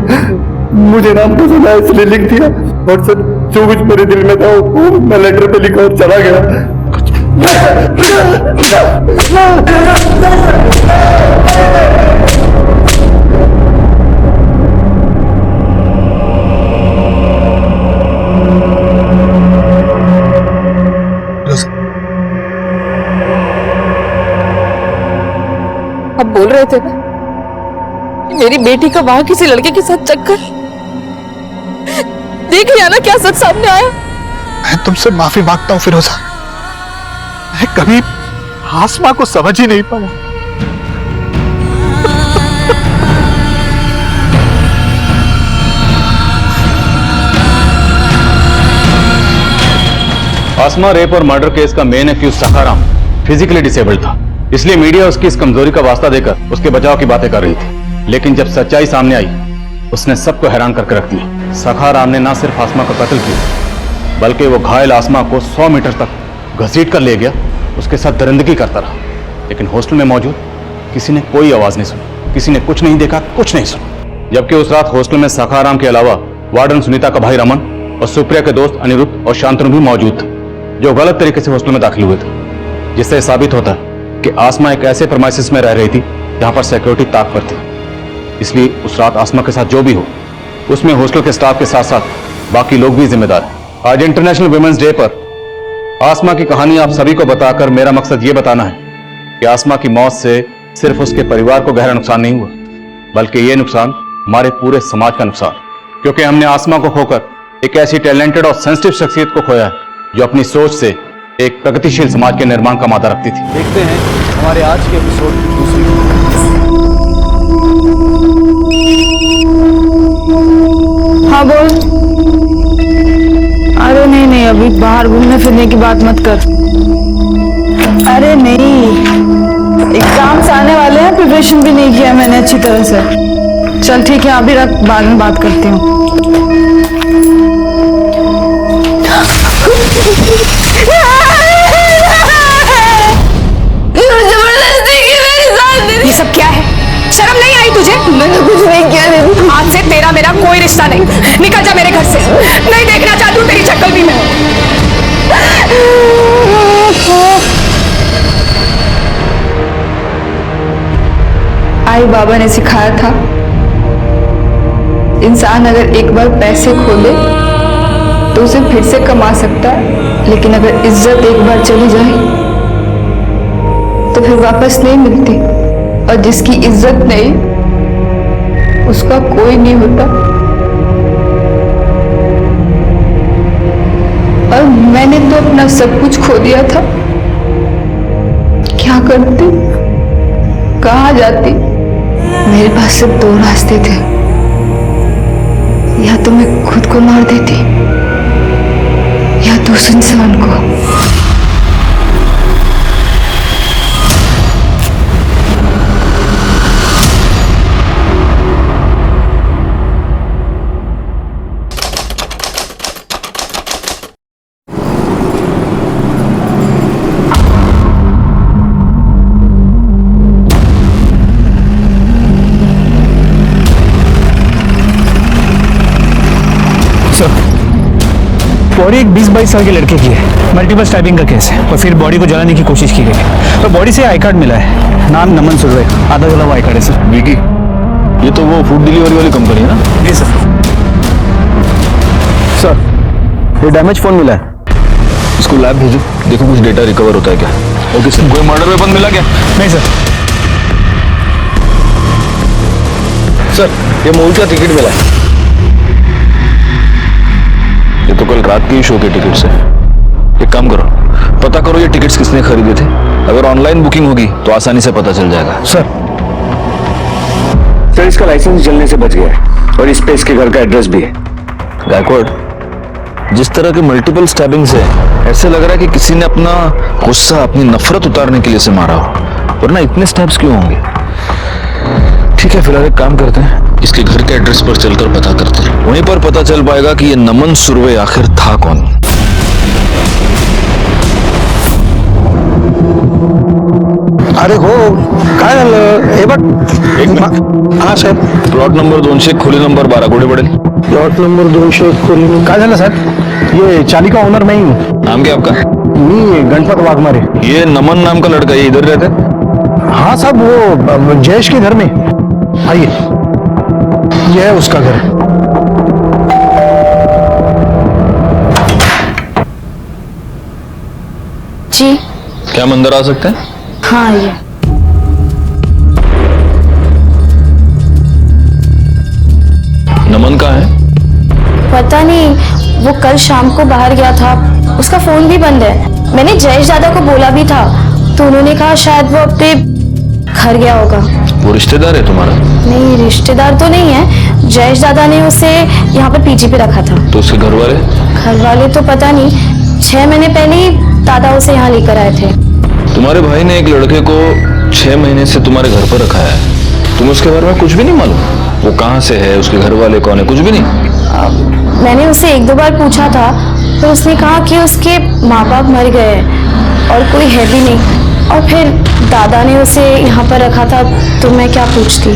मुझे नाम पसंद आया इसलिए लिख दिया, और सर जो कुछ मेरे दिल में था वो मैं लेटर पे लिखा और चला गया। अब बोल रहे थे ना मेरी बेटी का वहां किसी लड़के के साथ चक्कर, देख लिया ना क्या सच सामने आया। मैं तुमसे माफी मांगता हूं फिरोजा, मैं कभी आसमा को समझ ही नहीं पाया। आसमा रेप और मर्डर केस का main accused Sakharam physically disabled था, इसलिए मीडिया उसकी इस कमजोरी का वास्ता देकर उसके बचाव की बातें कर रही थी। लेकिन जब सच्चाई सामने आई, उसने सबको हैरान करके रख दिया। सखाराम ने न सिर्फ आसमा का कत्ल किया, बल्कि वो घायल आसमा को 100 मीटर तक घसीट कर ले गया, उसके साथ दरिंदगी करता रहा। लेकिन हॉस्टल में मौजूद किसी ने कोई आवाज नहीं सुनी, किसी ने कुछ नहीं देखा, कुछ नहीं सुना। जबकि उस रात हॉस्टल में सखाराम के अलावा वार्डन सुनीता का भाई रमन और सुप्रिया के दोस्त अनिरुद्ध और शांतनु भी मौजूद थे, जो गलत तरीके से हॉस्टल में दाखिल हुए थे। जिससे साबित होता है कि आसमा एक ऐसे प्रेमाइसिस में रह रही थी जहां पर सिक्योरिटी ताक पर थी। इसलिए उस रात आसमा के साथ जो भी हो, उसमें हॉस्टल के स्टाफ के साथ साथ बाकी लोग भी जिम्मेदार हैं। आज इंटरनेशनल वुमेन्स डे पर आसमा की कहानी आप सभी को बताकर मेरा मकसद ये बताना है कि आसमा की मौत से सिर्फ उसके परिवार को गहरा नुकसान नहीं हुआ, बल्कि ये नुकसान हमारे पूरे समाज का नुकसान, क्योंकि हमने आसमा को खोकर एक ऐसी टैलेंटेड और सेंसिटिव शख्सियत को खोया है जो अपनी सोच से एक प्रगतिशील समाज के निर्माण का मादा रखती थी। देखते हैं हमारे आज के एपिसोड की दूसरी। हाँ बोल। अरे नहीं, अभी बाहर घूमने फिरने की बात मत कर। अरे नहीं, एग्जाम्स आने वाले हैं, प्रिपरेशन भी नहीं किया मैंने अच्छी तरह से। चल ठीक है, अभी रख, बाद में बात करती हूँ। ये सब क्या है? शर्म नहीं आई तुझे? मैंने कुछ नहीं किया दीदी। आज से तेरा मेरा कोई रिश्ता नहीं, निकल जा मेरे घर से। नहीं देखना चाहती हूँ तेरी शक्ल भी मैं। आई बाबा ने सिखाया था, इंसान अगर एक बार पैसे खो दे तो उसे फिर से कमा सकता है, लेकिन अगर इज्जत एक बार चली जाए तो फिर वापस नहीं मिलती। और जिसकी इज्जत नहीं, उसका कोई नहीं होता। और मैंने तो अपना सब कुछ खो दिया था। क्या करती, कहाँ जाती? मेरे पास सिर्फ 2 रास्ते थे, या तो मैं खुद को मार देती या तो उस इंसान को। बॉडी एक 20-22 साल के लड़के की है, मल्टीपल स्टैबिंग का केस है और फिर बॉडी को जलाने की कोशिश की गई है। तो बॉडी से आई कार्ड मिला है, नाम नमन सुरवे, आधा जला हुआ आई कार्ड है सर। विकी, ये तो वो फूड डिलीवरी वाली कंपनी है ना? जी सर। सर, ये डैमेज फोन मिला है, इसको लैब भेजो, देखो कुछ डेटा रिकवर होता है क्या। Okay sir. कोई मर्डर वेपन मिला क्या? नहीं सर। सर, ये मूवी का टिकट मिला है। ये तो कल रात के ही शो के टिकट्स है। एक काम करो, पता करो ये टिकट्स किसने खरीदे थे। अगर ऑनलाइन बुकिंग होगी तो आसानी से पता चल जाएगा। सर इसका लाइसेंस जलने से बच गया है और इस पे इसके घर का एड्रेस भी है। गायकवाड़, जिस तरह के मल्टीपल स्टैबिंग्स है, ऐसे लग रहा है कि किसी ने अपना गुस्सा, अपनी नफरत उतारने के लिए से मारा हो, वरना इतने स्टैब्स क्यों होंगे। ठीक है, फिलहाल एक काम करते हैं, इसके घर के एड्रेस पर चलकर पता करते हैं। वहीं पर पता चल पाएगा कि ये नमन सुरवे आखिर था कौन। अरे हो काय झालं हे बघ। एक मिनिट। हाँ साहेब। प्लॉट नंबर 200 खोली नंबर 12 गोडे पडेल। प्लॉट नंबर 200 खोली। काय झालं साहेब? ये चाली का ओनर मैं ही हूँ। नाम क्या आपका? मी गणपत वाघमारे। ये नमन नाम का लड़का ये इधर रहता है? हाँ साहब, वो जयेश के घर में। आइए, यह है उसका घर। जी क्या हम अंदर आ सकते हैं? हाँ, ये नमन कहाँ है? पता नहीं, वो कल शाम को बाहर गया था, उसका फोन भी बंद है। मैंने जयेश दादा को बोला भी था, तो उन्होंने कहा शायद वो अपने घर गया होगा। वो रिश्तेदार है तुम्हारा? नहीं, रिश्तेदार तो नहीं है। जयेश दादा ने उसे यहाँ पर पीजी पे रखा था। तो उसके घर वाले? घर वाले तो पता नहीं, 6 महीने पहले ही दादा उसे यहाँ लेकर आए थे। तुम्हारे भाई ने एक लड़के को 6 महीने से तुम्हारे घर पर रखा है, तुम्हें उसके बारे में कुछ भी नहीं मालूम? वो कहाँ से है, उसके घर वाले कौन है, कुछ भी नहीं? मैंने उससे 1-2 बार पूछा था, तो उसने कहा कि उसके माँ बाप मर गए हैं और कोई है भी नहीं, और फिर दादा ने उसे यहाँ पर रखा था, तो मैं क्या पूछती।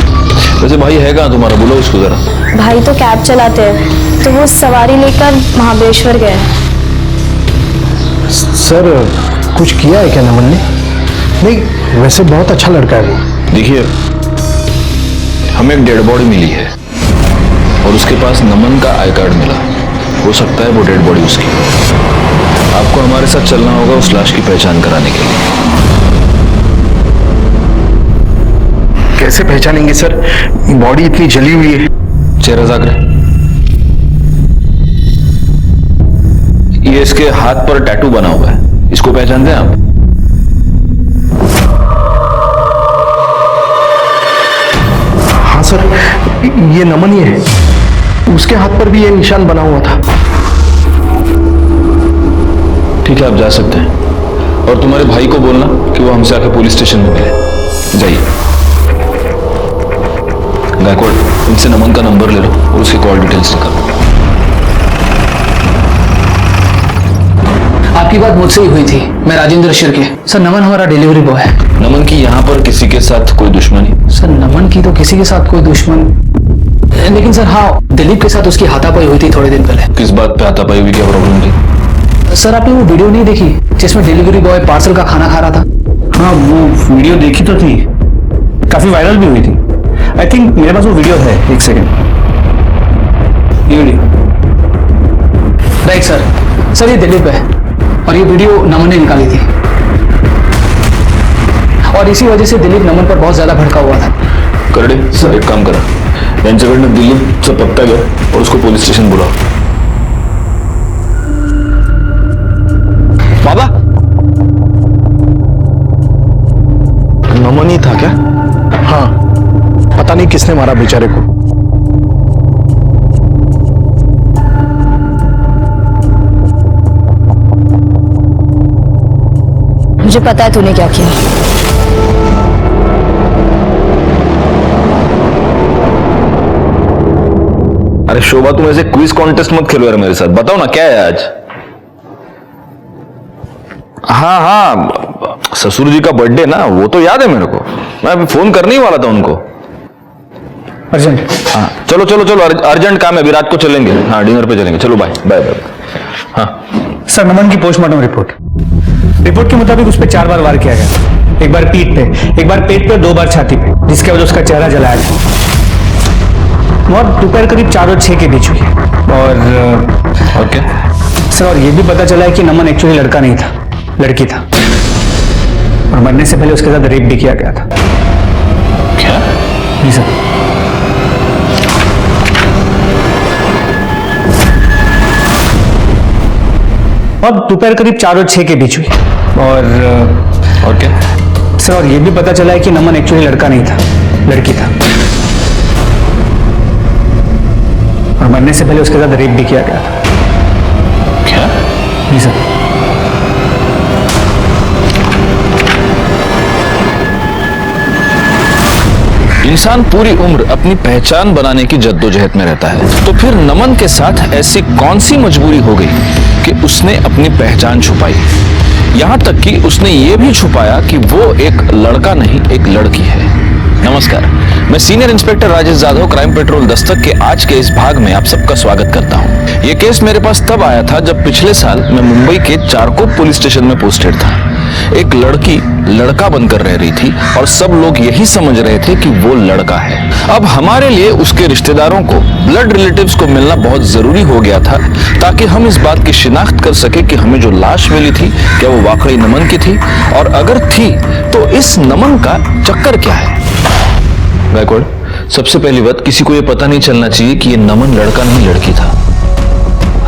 वैसे भाई है कहाँ तुम्हारा, बोलो उसको जरा। भाई तो कैब चलाते हैं, तो वो सवारी लेकर महाबलेश्वर गए। सर कुछ किया है क्या नमन ने? नहीं, वैसे बहुत अच्छा लड़का है वो। देखिए, हमें एक डेड बॉडी मिली है और उसके पास नमन का आई कार्ड मिला। हो सकता है वो डेड बॉडी उसकी। आपको हमारे साथ चलना होगा उस लाश की पहचान कराने के लिए। कैसे पहचानेंगे सर, बॉडी इतनी जली हुई है। चेहरा जाकर, ये इसके हाथ पर टैटू बना हुआ है, इसको पहचानते हैं आप? हाँ सर, ये नमन ही है, उसके हाथ पर भी ये निशान बना हुआ था। ठीक है, आप जा सकते हैं और तुम्हारे भाई को बोलना कि वो हमसे आके पुलिस स्टेशन में मिले। जाइए। गायकवाड़, इनसे नमन का नंबर ले लो और उसकी कॉल डिटेल्स निकालो। आपकी बात मुझसे ही हुई थी, मैं राजेंद्र शिर्के। सर, नमन हमारा डिलीवरी बॉय है। नमन की यहाँ पर किसी के साथ कोई दुश्मनी? सर, नमन की तो किसी के साथ कोई दुश्मन, लेकिन सर हाँ, दिलीप के साथ उसकी हाथापाई हुई थी थोड़े दिन पहले। किस बात पे हाथापाई हुई, क्या प्रॉब्लम थी? सर, आपने वो वीडियो नहीं देखी जिसमें डिलीवरी बॉय पार्सल का खाना खा रहा था? हाँ, वो वीडियो देखी तो थी, काफी वायरल भी हुई थी। आई थिंक मेरे पास वो वीडियो है, एक सेकेंड। ये वीडियो राइट सर, ये दिलीप है और ये वीडियो नमन ने निकाली थी, और इसी वजह से दिलीप नमन पर बहुत ज्यादा भड़का हुआ था। करडे सर, एक काम करा, यांच्याकडनं दिलीप से पत्ता घ्या और उसको पुलिस स्टेशन बुलाओ। बाबा, नमन ही था क्या? हाँ, पता नहीं किसने मारा बेचारे को। मुझे पता है तूने क्या किया। अरे शोभा, तुम ऐसे क्विज कॉन्टेस्ट मत खेलो यार मेरे साथ। बताओ ना क्या है आज? हाँ, ससुर जी का बर्थडे ना, वो तो याद है मेरे को। मैं अभी फोन करने ही वाला था उनको। अर्जेंट? हाँ, चलो चलो चलो, अर्जेंट काम है, अभी रात को चलेंगे। हाँ, डिनर पे चलेंगे। चलो बाय बाय बाय। हाँ सर, नमन की पोस्टमार्टम रिपोर्ट के मुताबिक उस पर 4 बार वार किया गया। एक बार पीठ पे, एक बार पेट पे, 2 बार छाती पे, जिसके वजह उसका चेहरा जलाया गया। मौत दोपहर करीब 4 और 6 के बीच हुई। और क्या सर, और ये भी पता चला है कि नमन एक्चुअली लड़का नहीं था, लड़की था, और मरने से पहले उसके साथ रेप भी किया गया था। क्या? जी सर। और दोपहर करीब 4 और 6 के बीच हुई। और क्या सर, और ये भी पता चला है कि नमन एक्चुअली लड़का नहीं था, लड़की था, और मरने से पहले उसके साथ रेप भी किया गया था। क्या? जी सर। इंसान पूरी उम्र अपनी पहचान बनाने की जद्दोजहद में रहता है, तो फिर नमन के साथ ऐसी कौन सी मजबूरी हो गई कि उसने अपनी पहचान छुपाई? यहां तक कि उसने ये भी छुपाया कि वो एक लड़का नहीं, एक लड़की है। नमस्कार, मैं senior inspector Rajesh Jadhav, crime petrol Dastak के आज के इस भाग में आप सबका स्वागत करता हूं। ये केस मेरे पास तब आया था जब पिछले साल मैं मुंबई के चारकोप पुलिस स्टेशन में पोस्टेड था। एक लड़की लड़का बनकर रह रही थी और सब लोग यही समझ रहे थे कि वो लड़का है। अब हमारे लिए उसके रिश्तेदारों को, ब्लड रिलेटिव्स को मिलना बहुत जरूरी हो गया था, ताकि हम इस बात की शिनाख्त कर सके कि हमें जो लाश मिली थी क्या वो वाकई नमन की थी, और अगर थी तो इस नमन का चक्कर क्या है। गायकवाड़, सबसे पहली बात, किसी को ये पता नहीं चलना चाहिए कि ये नमन लड़का नहीं लड़की था।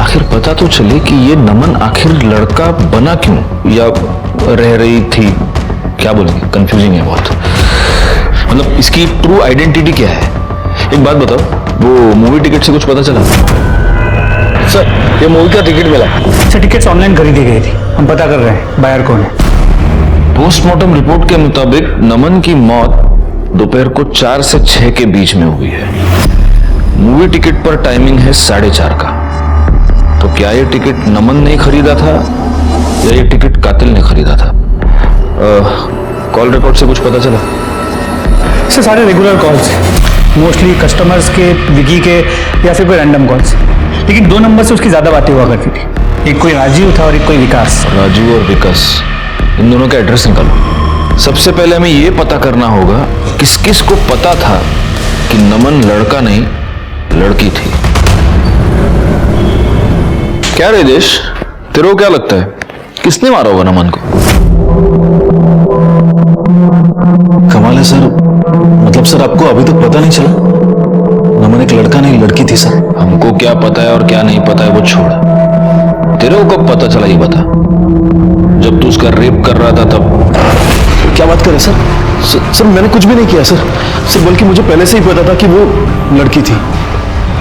आखिर पता तो चले कि ये नमन आखिर लड़का बना क्यों, या रह रही थी, क्या बोलेंगे, कंफ्यूजिंग है बहुत। मतलब इसकी ट्रू आइडेंटिटी क्या है? एक बात बताओ, वो मूवी टिकट से कुछ पता चला? सर ये मूवी का टिकट मिला। सर टिकट्स ऑनलाइन खरीदी गई थी, हम पता कर रहे हैं बायर कौन है। पोस्टमार्टम रिपोर्ट के मुताबिक नमन की मौत दोपहर को 4 से 6 के बीच में हुई है। मूवी टिकट पर टाइमिंग है 4:30 का। तो क्या ये टिकट नमन ने खरीदा था या ये टिकट कातिल ने खरीदा था? कॉल रिकॉर्ड से कुछ पता चला? सर सारे रेगुलर कॉल्स, मोस्टली कस्टमर्स के, विकी के या फिर कोई रैंडम कॉल्स। लेकिन 2 नंबर से उसकी ज्यादा बातें हुआ करती थी, एक कोई राजीव था और एक कोई विकास। राजीव और विकास, इन दोनों का एड्रेस निकालो। सबसे पहले हमें यह पता करना होगा किस किस को पता था कि नमन लड़का नहीं लड़की थी। क्या रे देश, तेरे को क्या लगता है किसने मारा होगा नमन को? कमाल है सर, मतलब सर आपको अभी तक पता नहीं चला? नमन एक लड़का नहीं लड़की थी सर। हमको क्या पता है और क्या नहीं पता है वो छोड़, तेरे को कब पता चला ये बता। जब तू उसका रेप कर रहा था तब? क्या बात कर रहे सर? सर मैंने कुछ भी नहीं किया सर, बल्कि मुझे पहले से ही पता था कि वो लड़की थी।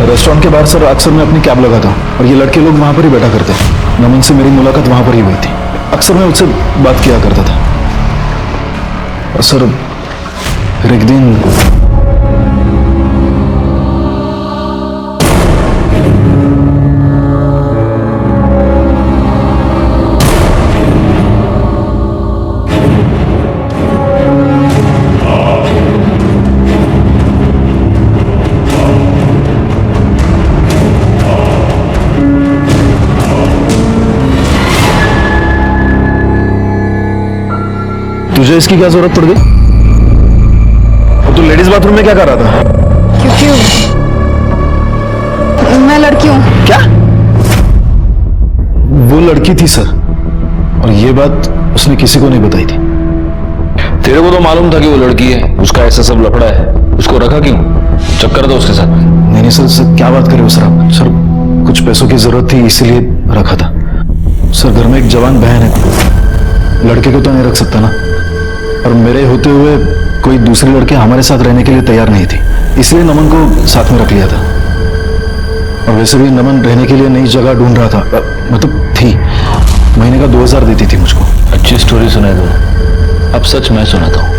रेस्टोरेंट के बाहर सर अक्सर मैं अपनी कैब लगाता हूँ और ये लड़के लोग वहां पर ही बैठा करते हैं। नमन से मेरी मुलाकात वहां पर ही हुई थी। अक्सर मैं उससे बात किया करता था। और सर फिर एक दिन तुझे इसकी क्या जरूरत पड़ गई? और तू लेडीज बाथरूम में क्या कर रहा था? क्योंकि मैं लड़की हूं। क्या? वो लड़की थी सर, और ये बात उसने किसी को नहीं बताई थी। तेरे को तो मालूम था कि वो लड़की है, उसका ऐसा सब लफड़ा है, उसको रखा क्यों? चक्कर था उसके साथ? नहीं सर, क्या बात कर रहे हो सर आप? सर कुछ पैसों की जरूरत थी इसीलिए रखा था। सर घर में एक जवान बहन है, लड़के को तो नहीं रख सकता ना, और मेरे होते हुए कोई दूसरी लड़की हमारे साथ रहने के लिए तैयार नहीं थी, इसलिए नमन को साथ में रख लिया था। और वैसे भी नमन रहने के लिए नई जगह ढूंढ रहा था, मतलब थी। महीने का 2000 देती थी मुझको। अच्छी स्टोरी सुनाई दो, अब सच मैं सुनाता हूँ।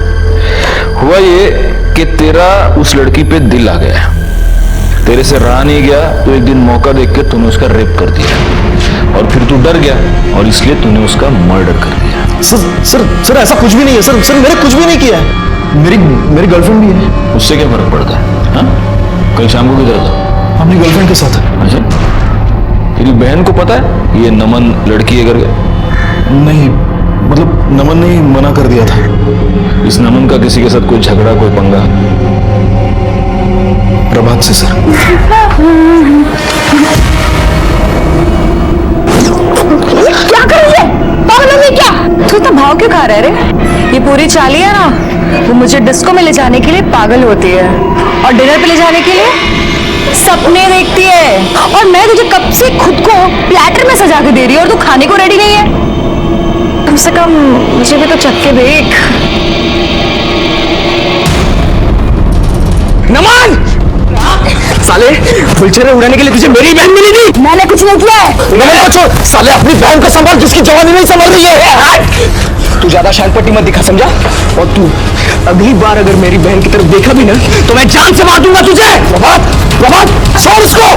हुआ ये कि तेरा उस लड़की पे दिल आ गया, तेरे से रहा नहीं गया तो एक दिन मौका देख के तूने उसका रेप कर दिया, और फिर तू डर गया और इसलिए तूने उसका मर्डर कर दिया। सर ऐसा कुछ भी नहीं है सर, मैंने कुछ भी नहीं किया है। मेरी गर्लफ्रेंड भी है। उससे क्या फर्क पड़ता है? हाँ, कल शाम को किधर था? अपनी गर्लफ्रेंड के साथ। अच्छा, तेरी बहन को पता है ये नमन लड़की है करके? नहीं, मतलब नमन ने ही मना कर दिया था। इस नमन का किसी के साथ कोई झगड़ा, कोई पंगा? प्रभात से सर। क्या कर रही है? पागल हो गई क्या? तू इतना भाव क्यों खा रहा है रे? ये पूरी चाली है ना, वो मुझे डिस्को में ले जाने के लिए पागल होती है और डिनर पे ले जाने के लिए सपने देखती है। और मैं तुझे कब से खुद को प्लेटर में सजा के दे रही हूँ और तू खाने को रेडी नहीं है। कम से कम मुझे भी तो चख के देख। नमन! साले फुलचेरे उड़ाने के लिए तुझे मेरी बहन मिली थी। मैंने कुछ नहीं किया है। मैंने कुछ, साले अपनी बहन को संभाल जिसकी जवानी नहीं संभल रही है। तू ज्यादा शान पट्टी मत दिखा, समझा? और तू अगली बार अगर मेरी बहन की तरफ देखा भी ना तो मैं जान से मार दूंगा तुझे। प्रभात छोड़ उसको।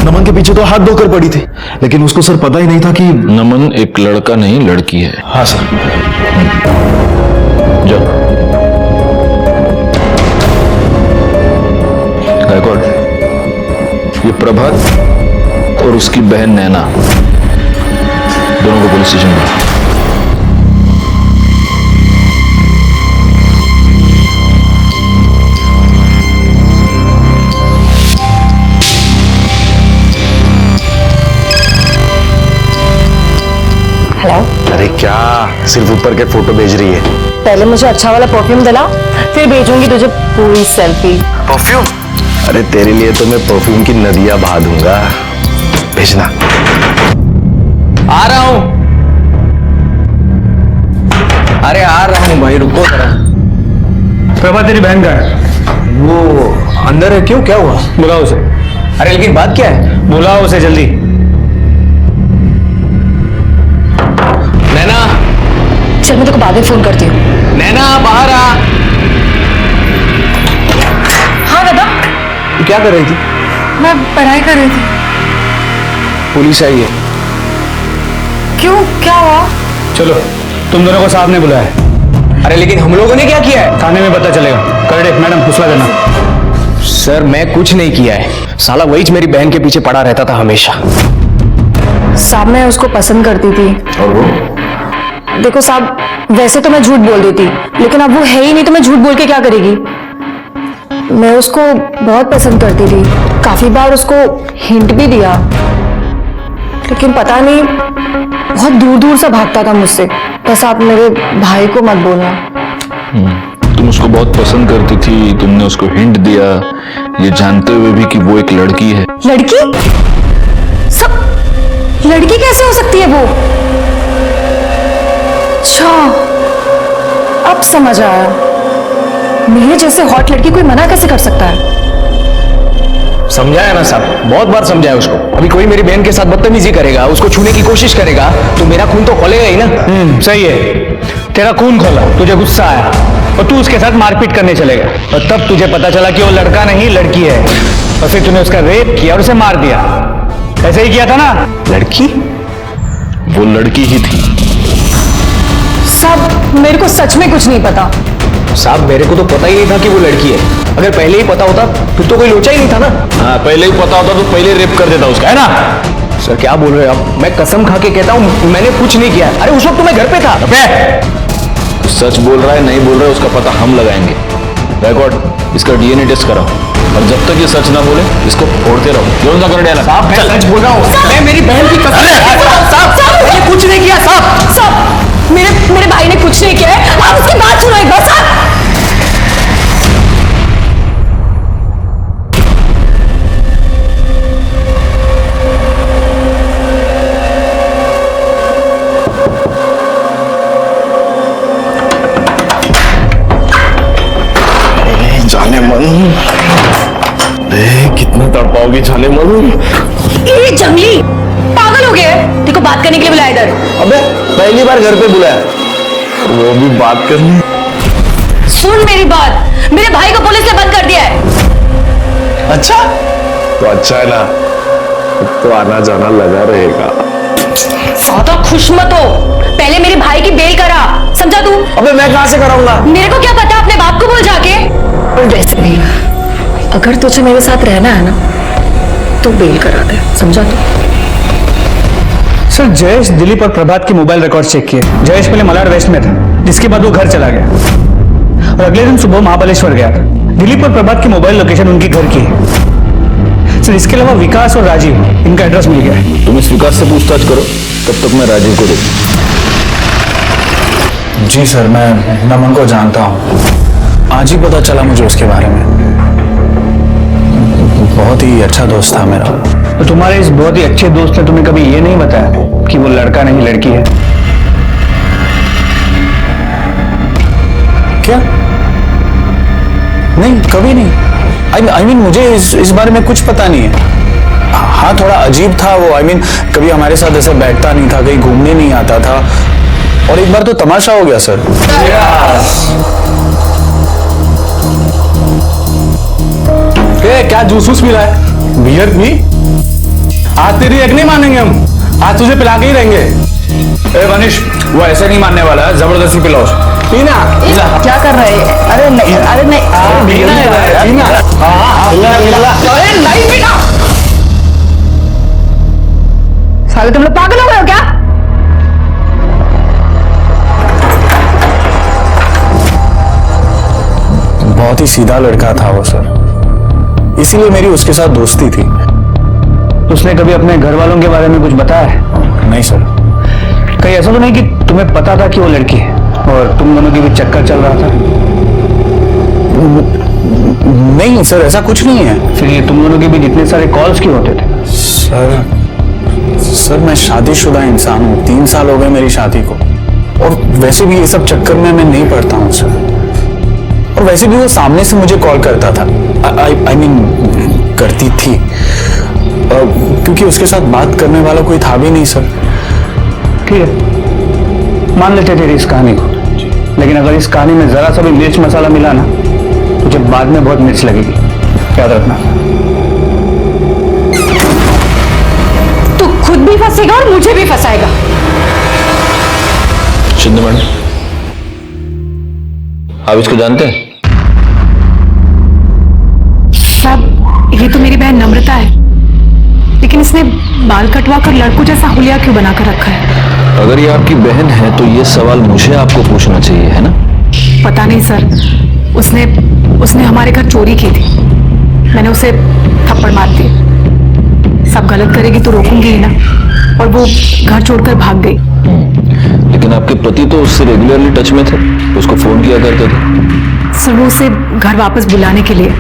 नमन के पीछे तो हाथ धोकर पड़ी थी, लेकिन उसको सर पता ही नहीं था कि नमन एक लड़का नहीं लड़की है। हाँ सर। जाओ गायकवाड़, ये प्रभात और उसकी बहन नैना दोनों को पुलिस स्टेशन में। हेलो। अरे क्या सिर्फ ऊपर के फोटो भेज रही है? पहले मुझे अच्छा वाला परफ्यूम दिला, फिर भेजूंगी तुझे पूरी सेल्फी। परफ्यूम? अरे तेरे लिए तो मैं परफ्यूम की नदियां बहा दूंगा, भेजना। आ रहा हूं। अरे आ रहा हूं भाई, रुको जरा। प्रभा तेरी बहन का है। वो अंदर है, क्यों क्या हुआ? बुलाओ उसे। अरे लेकिन बात क्या है? बुलाओ उसे जल्दी। नैना, चल मैं तेरे को बाद में फोन करती हूँ। नैना बाहर आ। हाँ बता। तू क्या कर रही थी? मैं पढ़ाई कर रही थी। पुलिस आई है। क्यों, क्या हुआ? चलो, तुम दोनों को साहब ने बुलाया है। अरे लेकिन हम लोगों ने क्या किया है? थाने में पता चलेगा। करडे मैडम फुसला देना। सर मैं कुछ नहीं किया है, साला वही मेरी बहन के पीछे पड़ा रहता था हमेशा। साहब मैं उसको पसंद करती थी। और वो? देखो साहब, वैसे तो मैं झूठ बोल देती, लेकिन अब वो है ही नहीं तो मैं झूठ बोल के क्या करेगी। मैं उसको बहुत पसंद करती थी, काफी बार उसको हिंट भी दिया, लेकिन पता नहीं बहुत दूर दूर से भागता था मुझसे। बस आप मेरे भाई को मत बोलना। तुम उसको बहुत पसंद करती थी, तुमने उसको हिंट दिया, ये जानते हुए भी कि वो एक लड़की है। लड़की? सब लड़की कैसे हो सकती है वो? अच्छा, अब समझ आया। मेरे जैसे हॉट लड़की कोई मना कैसे कर सकता है? समझाया ना साहब, बहुत बार समझाया उसको। अभी कोई मेरी बहन के साथ बदतमीजी करेगा, उसको छूने की कोशिश करेगा तो मेरा खून तो खोलेगा ही ना। सही है, तेरा खून खोला, तुझे गुस्सा आया और तू उसके साथ मारपीट करने चलेगा, और तब तुझे पता चला कि वो लड़का नहीं लड़की है, और फिर तूने उसका रेप किया और उसे मार दिया। ऐसे ही किया था ना? लड़की? वो लड़की ही थी। सब मेरे को सच में कुछ नहीं पता। साहब मेरे को तो पता ही नहीं था कि वो लड़की है। अगर पहले ही पता होता फिर तो कोई लोचा ही नहीं था ना। हाँ, पहले ही पता होता तो पहले रेप कर देता उसका, है ना? सर क्या बोल रहे हो आप? मैं कसम खा के कहता हूँ मैंने कुछ नहीं किया। अरे उस वक्त तो मैं घर पे था। सच बोल रहा है नहीं बोल रहा है उसका पता हम लगाएंगे। रिकॉर्ड, इसका डीएनए टेस्ट कराओ, और जब तक ये सच ना बोले इसको फोड़ते रहो। जोर कर दिया। साहब मैं सच बोल रहा हूँ, मैं मेरी बहन की कसम। साहब मैंने कुछ नहीं किया। साहब मेरे भाई ने कुछ नहीं किया है, आप उसकी बात सुनो एक बार। साहब जाने मन, कितना तड़पाओगी जाने मन। ये जंगली पागल हो गया है, देखो बात करने के लिए बुलाया इधर। अबे पहली बार घर पे बुलाया, वो भी बात करनी। सुन मेरी बात, मेरे भाई को पुलिस ने बंद कर दिया है। अच्छा तो अच्छा है ना, तो आना जाना लगा रहेगा। ज्यादा खुश मत हो, पहले मेरे भाई की बेल करा, समझा तू? अबे मैं कहां से कराऊंगा? मेरे को क्या पता, अपने बाप को बोल जाके। और वैसे भी अगर तुझे मेरे साथ रहना है ना तो बेल करा दे, समझा तू? सर जयेश दिलीप और प्रभात की मोबाइल रिकॉर्ड चेक किए। जयेश पहले मलाड वेस्ट में था, जिसके बाद वो घर चला गया और अगले दिन सुबह महाबलेश्वर गया था। दिलीप और प्रभात की मोबाइल लोकेशन उनके घर की है। सर इसके अलावा विकास और राजीव, इनका एड्रेस मिल गया है। तुम इस विकास से पूछताछ करो, तब तक मैं राजीव को देखूं। जी सर, मैं नमन को जानता हूँ, आज ही पता चला मुझे उसके बारे में। बहुत ही अच्छा दोस्त था मेरा। तो तुम्हारे इस बहुत ही अच्छे दोस्त ने तुम्हें कभी ये नहीं बताया कि वो लड़का नहीं लड़की है? क्या? नहीं, कभी नहीं। आई मीन मुझे इस बारे में कुछ पता नहीं है। हाँ थोड़ा अजीब था वो। आई मीन कभी हमारे साथ ऐसे बैठता नहीं था, कहीं घूमने नहीं आता था, और एक बार तो तमाशा हो गया सर। क्या जूस मिला है? बियर पी? आज तेरी एक नहीं मानेंगे हम, आज तुझे पिला के ही रहेंगे। ए मनीष, वो ऐसे नहीं मानने वाला है, जबरदस्ती पिलाओ। पीना क्या कर रहे हैं? अरे नहीं, अरे नहीं, नहीं बेटा, साले तुम लोग पागल हो गए हो क्या? बहुत ही सीधा लड़का था वो सर, इसीलिए मेरी उसके साथ दोस्ती थी। उसने कभी अपने घर वालों के बारे में कुछ बताया है? नहीं सर। कहीं ऐसा तो नहीं कि तुम्हें पता था कि वो लड़की है और तुम दोनों के बीच चक्कर चल रहा था? नहीं सर, ऐसा कुछ नहीं है। फिर ये तुम दोनों के बीच इतने सारे कॉल्स क्यों होते थे? सर मैं शादीशुदा इंसान हूँ, 3 साल हो गए मेरी शादी को, और वैसे भी ये सब चक्कर में मैं नहीं पड़ता हूँ सर। और वैसे भी वो सामने से मुझे कॉल करता था, आई मीन करती थी। क्योंकि उसके साथ बात करने वाला कोई था भी नहीं सर। ठीक है, मान लेते तेरी इस कहानी को, लेकिन अगर इस कहानी में जरा सा भी मिर्च मसाला मिला ना, तुझे बाद में बहुत मिर्च लगेगी, याद रखना। तू खुद भी फंसेगा और मुझे भी फंसाएगा। शिंदे मैडम, आप इसको जानते हैं? साहब, ये तो मेरी बहन नम्रता है, लेकिन इसने बाल कटवा कर लड़कों जैसा हुलिया क्यों बनाकर रखा है? अगर ये आपकी बहन है तो ये सवाल मुझे आपको पूछना चाहिए, है ना? पता नहीं सर, उसने हमारे घर चोरी की थी, मैंने उसे थप्पड़ मार दिए। सब गलत करेगी तो रोकूंगी ही ना, और वो घर छोड़कर भाग गई। लेकिन आपके पति तो उससे रेगुलरली टच में थे, उसको फोन किया करते थे। सर वो उसे घर वापस बुलाने के लिए।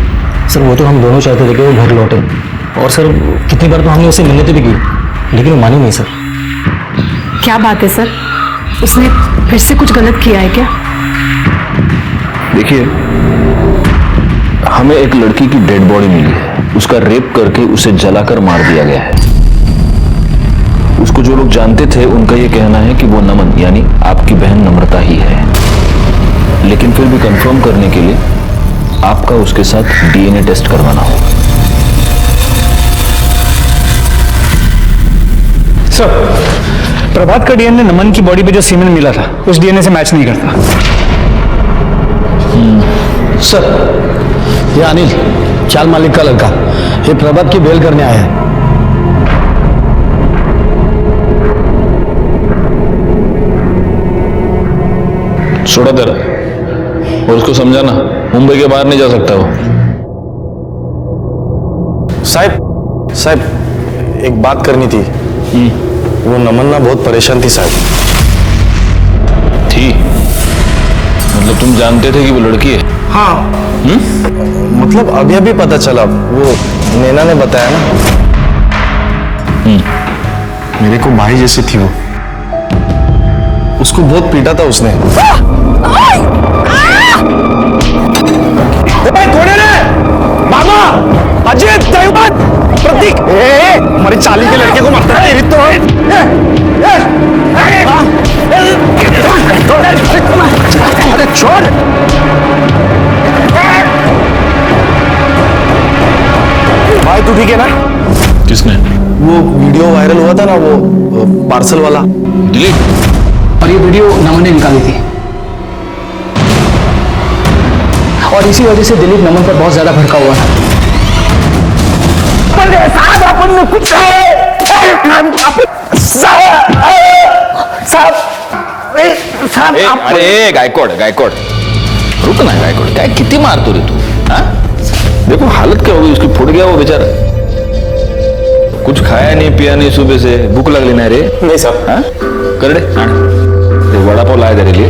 सर वो तो हम दोनों चाहते थे कि वो घर लौटे, और सर कितनी बार तो हमने उसे मिन्नतें भी की, लेकिन वो मानी नहीं सर। क्या बात है सर, उसने फिर से कुछ गलत किया है क्या? देखिए, हमें एक लड़की की डेड बॉडी मिली है, उसका रेप करके उसे जलाकर मार दिया गया है। उसको जो लोग जानते थे उनका यह कहना है कि वो नमन यानी आपकी बहन नम्रता ही है, लेकिन फिर भी कंफर्म करने के लिए आपका उसके साथ डीएनए टेस्ट करवाना होगा। सर, प्रभात का डीएनए नमन की बॉडी पे जो सीमेन मिला था उस डीएनए से मैच नहीं करता। सर, ये अनिल, चाल मालिक का लड़का, ये प्रभात की बेल करने आया है। छोड़ा तेरा, और उसको समझाना मुंबई के बाहर नहीं जा सकता वो। साहब एक बात करनी थी। वो नमन ना बहुत परेशान थी साहब। थी? मतलब तुम जानते थे कि वो लड़की है? हाँ। मतलब अभी अभी पता चला, वो नैना ने बताया ना। मेरे को भाई जैसी थी वो, उसको बहुत पीटा था उसने। थोड़े रे मामा, अजीत, प्रतीक, हमारी चाली के लड़के को मारता है तो अरे छोड़। भाई तू ठीक है ना? किसने? वो वीडियो वायरल हुआ था ना, वो पार्सल वाला दिलीप। और ये वीडियो नमन ने निकाली थी, और इसी वजह से दिलीप नमन पर बहुत ज्यादा भड़का हुआ था। अपन ने कुछ अरे गायकवाड, रुक ना गायकवाड, काय किती मारतो रे तू? हाँ? देखो हालत क्या होगी उसकी, फुट गया वो बेचारा। कुछ खाया नहीं पिया नहीं, सुबह से भूख लगली ना रे? नहीं साहब। हाँ? कर दे, वड़ा पाव लाया तेरे लिए,